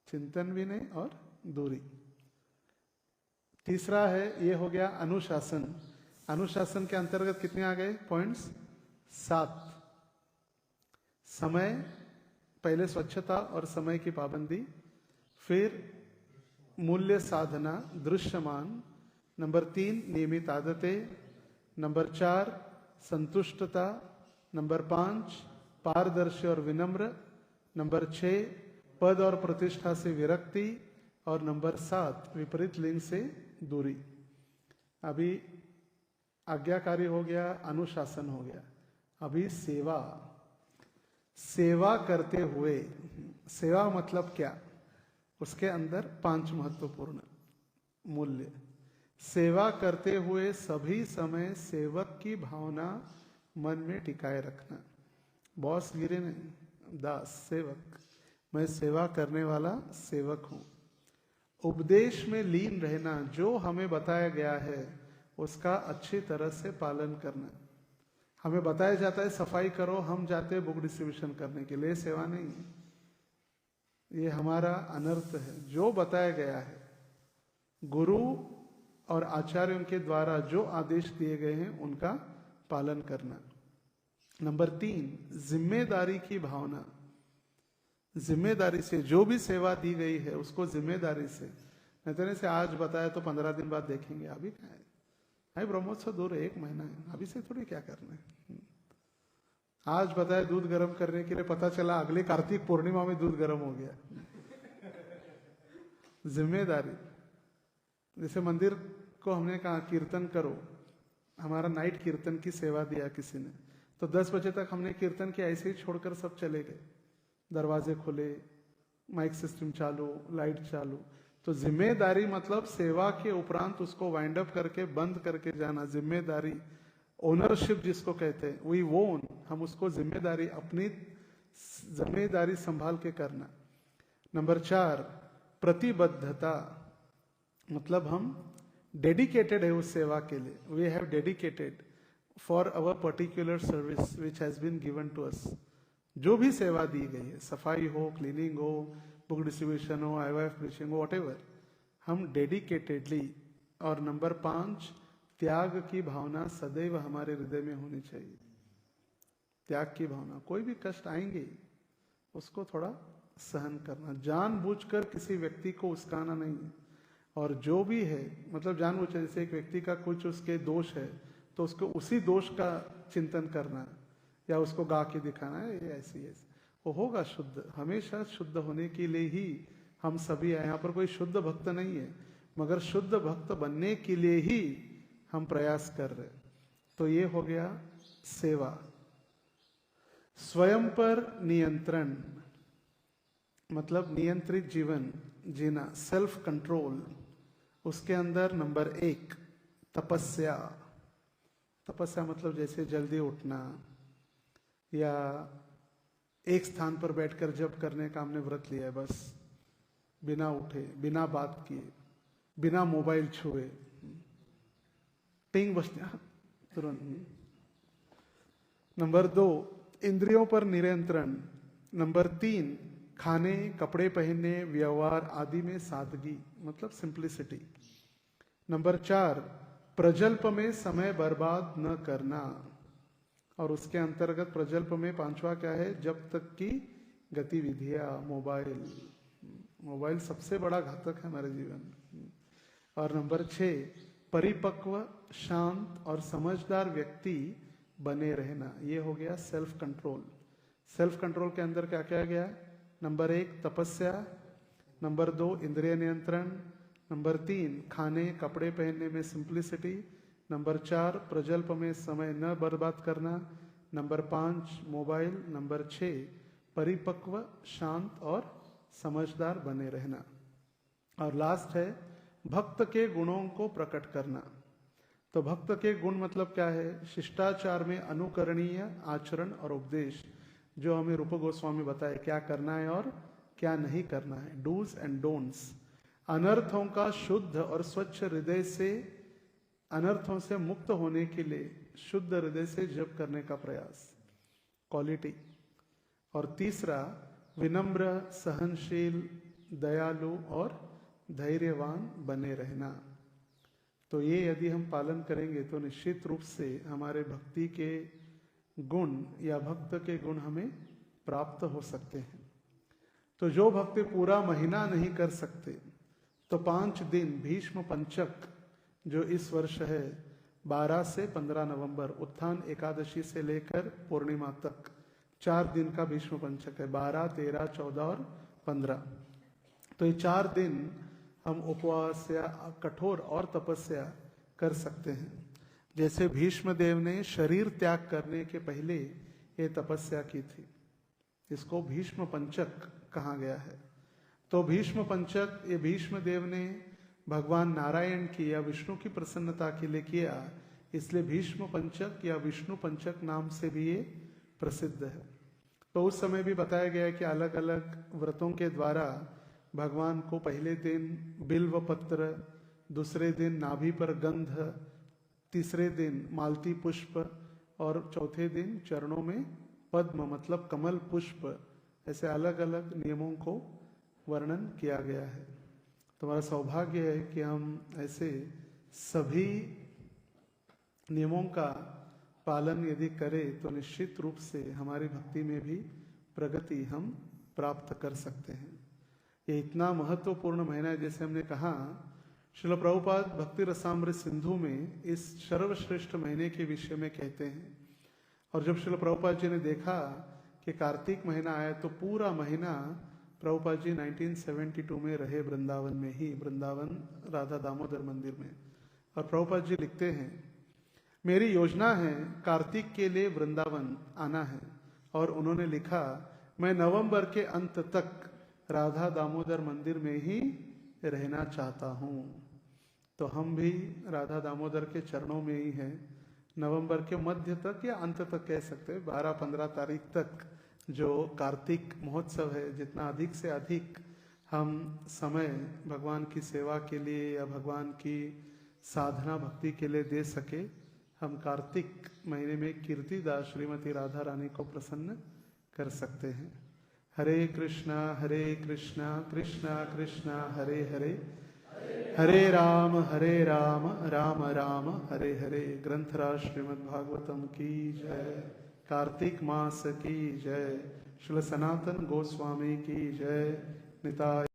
A: चिंतन भी नहीं और दूरी। तीसरा है, ये हो गया अनुशासन। अनुशासन के अंतर्गत कितने आ गए पॉइंट्स? 7। समय, पहले स्वच्छता और समय की पाबंदी, फिर मूल्य साधना, दृश्यमान। नंबर 3, नियमित आदतें। नंबर 4, संतुष्टता। नंबर 5 पारदर्शी और विनम्र, नंबर 6 पद और प्रतिष्ठा से विरक्ति, और नंबर 7 विपरीत लिंग से दूरी। अभी आज्ञाकारी हो गया, अनुशासन हो गया, अभी सेवा। सेवा करते हुए, सेवा मतलब क्या, उसके अंदर 5 महत्वपूर्ण मूल्य। सेवा करते हुए सभी समय सेवक की भावना मन में टिकाए रखना। बॉस गिरे नहीं, दास सेवक, मैं सेवा करने वाला सेवक हूं। उपदेश में लीन रहना, जो हमें बताया गया है उसका अच्छी तरह से पालन करना। हमें बताया जाता है सफाई करो, हम जाते हैं बुक डिस्ट्रीब्यूशन करने के लिए, सेवा नहीं है, ये हमारा अनर्थ है। जो बताया गया है, गुरु और आचार्यों के द्वारा जो आदेश दिए गए हैं उनका पालन करना। नंबर 3 जिम्मेदारी की भावना। जिम्मेदारी से, जो भी सेवा दी गई है उसको जिम्मेदारी से, नहीं तो से आज बताया तो 15 दिन बाद देखेंगे, अभी क्या है, भाई ब्रह्मोत्सव दूर है, 1 महीना है, अभी से थोड़ी क्या करना है। आज बताया दूध गर्म करने के लिए, पता चला अगले कार्तिक पूर्णिमा में दूध गर्म हो गया। जिम्मेदारी। जैसे मंदिर को हमने कहा कीर्तन करो, हमारा नाइट कीर्तन की सेवा दिया किसी ने, तो 10 बजे तक हमने कीर्तन किया, ऐसे ही छोड़कर सब चले गए। दरवाजे खुले, माइक सिस्टम चालू, लाइट चालू। तो जिम्मेदारी मतलब सेवा के उपरांत उसको वाइंड अप करके बंद करके जाना। जिम्मेदारी, ओनरशिप जिसको कहते हैं, वी ओन, हम उसको जिम्मेदारी, अपनी जिम्मेदारी संभाल के करना। नंबर 4 प्रतिबद्धता, मतलब हम डेडिकेटेड है उस सेवा के लिए। We have dedicated for our particular service which has been given to us. जो भी सेवा दी गई है, सफाई हो, क्लीनिंग हो, बुक डिस्ट्रीब्यूशन हो, आईवाईएफ प्रीचिंग हो, व्हाटएवर, हम डेडिकेटेडली। और नंबर 5 त्याग की भावना सदैव हमारे हृदय में होनी चाहिए। त्याग की भावना, कोई भी कष्ट आएंगे उसको थोड़ा सहन करना, जानबूझकर किसी व्यक्ति को उस्काना नहीं है। और जो भी है, मतलब जानबूझकर, जैसे एक व्यक्ति का कुछ उसके दोष है तो उसको उसी दोष का चिंतन करना या उसको गा के दिखाना है, ये ऐसी ऐसी, वो होगा शुद्ध। हमेशा शुद्ध होने के लिए ही हम सभी आए। यहाँ पर कोई शुद्ध भक्त नहीं है, मगर शुद्ध भक्त बनने के लिए ही हम प्रयास कर रहे। तो ये हो गया सेवा। स्वयं पर नियंत्रण, मतलब नियंत्रित जीवन जीना, सेल्फ कंट्रोल। उसके अंदर नंबर 1 तपस्या। तपस्या मतलब जैसे जल्दी उठना, या एक स्थान पर बैठकर जप करने का हमने व्रत लिया है, बस बिना उठे, बिना बात किए, बिना मोबाइल छुए, टिंग बजते तुरंत। नंबर 2 इंद्रियों पर नियंत्रण। नंबर 3 खाने, कपड़े पहनने, व्यवहार आदि में सादगी, मतलब सिंप्लिसिटी। नंबर 4 प्रजल्प में समय बर्बाद न करना। और उसके अंतर्गत प्रजल्प में 5वां क्या है, जब तक की गतिविधियां, मोबाइल। मोबाइल सबसे बड़ा घातक है हमारे जीवन में। और नंबर 6 परिपक्व, शांत और समझदार व्यक्ति बने रहना। ये हो गया सेल्फ कंट्रोल। सेल्फ कंट्रोल के अंदर क्या क्या गया, नंबर 1 तपस्या, नंबर 2 इंद्रिय नियंत्रण, नंबर 3 खाने कपड़े पहनने में सिंप्लिसिटी, नंबर 4 प्रजल्प में समय न बर्बाद करना, नंबर 5 मोबाइल, नंबर 6 परिपक्व, शांत और समझदार बने रहना। और लास्ट है भक्त के गुणों को प्रकट करना। तो भक्त के गुण मतलब क्या है, शिष्टाचार में अनुकरणीय आचरण और उपदेश, जो हमें रूप गोस्वामी बताए क्या करना है और क्या नहीं करना है, डूज एंड डोंट्स। अनर्थों का शुद्ध और स्वच्छ हृदय से, अनर्थों से मुक्त होने के लिए शुद्ध हृदय से जप करने का प्रयास, क्वालिटी। और तीसरा विनम्र, सहनशील, दयालु और धैर्यवान बने रहना। तो ये यदि हम पालन करेंगे तो निश्चित रूप से हमारे भक्ति के गुण या भक्त के गुण हमें प्राप्त हो सकते हैं। तो जो भक्त पूरा महीना नहीं कर सकते, तो 5 दिन भीष्म पंचक जो इस वर्ष है 12 से 15 नवंबर, उत्थान एकादशी से लेकर पूर्णिमा तक 4 दिन का भीष्म पंचक है, 12, 13, 14 और 15। तो ये 4 दिन हम उपवास या कठोर और तपस्या कर सकते हैं। जैसे भीष्म देव ने शरीर त्याग करने के पहले ये तपस्या की थी, इसको भीष्म पंचक कहा गया है। तो भीष्म पंचक ये भीष्म देव ने भगवान नारायण की या विष्णु की प्रसन्नता के लिए किया, इसलिए भीष्म पंचक या विष्णु पंचक नाम से भी ये प्रसिद्ध है। तो उस समय भी बताया गया है कि अलग अलग व्रतों के द्वारा भगवान को पहले दिन बिल्व पत्र, दूसरे दिन नाभि पर गंध, तीसरे दिन मालती पुष्प और चौथे दिन चरणों में पद्म मतलब कमल पुष्प, ऐसे अलग अलग नियमों को वर्णन किया गया है। तो हमारा सौभाग्य है कि हम ऐसे सभी नियमों का पालन यदि करें तो निश्चित रूप से हमारी भक्ति में भी प्रगति हम प्राप्त कर सकते हैं। ये इतना महत्वपूर्ण महीना है, जैसे हमने कहा श्रील प्रभुपाद भक्ति रसामृत सिंधु में इस सर्वश्रेष्ठ महीने के विषय में कहते हैं। और जब श्रील प्रभुपाद जी ने देखा कि कार्तिक महीना आया तो पूरा महीना प्रभुपाद जी 1972 में रहे वृंदावन में ही, वृंदावन राधा दामोदर मंदिर में। और प्रभुपाद जी लिखते हैं, मेरी योजना है कार्तिक के लिए वृंदावन आना है। और उन्होंने लिखा, मैं नवंबर के अंत तक राधा दामोदर मंदिर में ही रहना चाहता हूँ। तो हम भी राधा दामोदर के चरणों में ही हैं। नवंबर के मध्य तक या अंत तक कह सकते हैं, 12-15 तारीख तक जो कार्तिक महोत्सव है, जितना अधिक से अधिक हम समय भगवान की सेवा के लिए या भगवान की साधना भक्ति के लिए दे सके, हम कार्तिक महीने में कीर्तिदास श्रीमती राधा रानी को प्रसन्न कर सकते हैं। हरे कृष्णा कृष्णा कृष्णा हरे हरे, हरे राम राम राम हरे हरे। ग्रंथराज श्रीमद् भागवतम की जय, कार्तिक मास की जय, श्री सनातन गोस्वामी की जय। निताय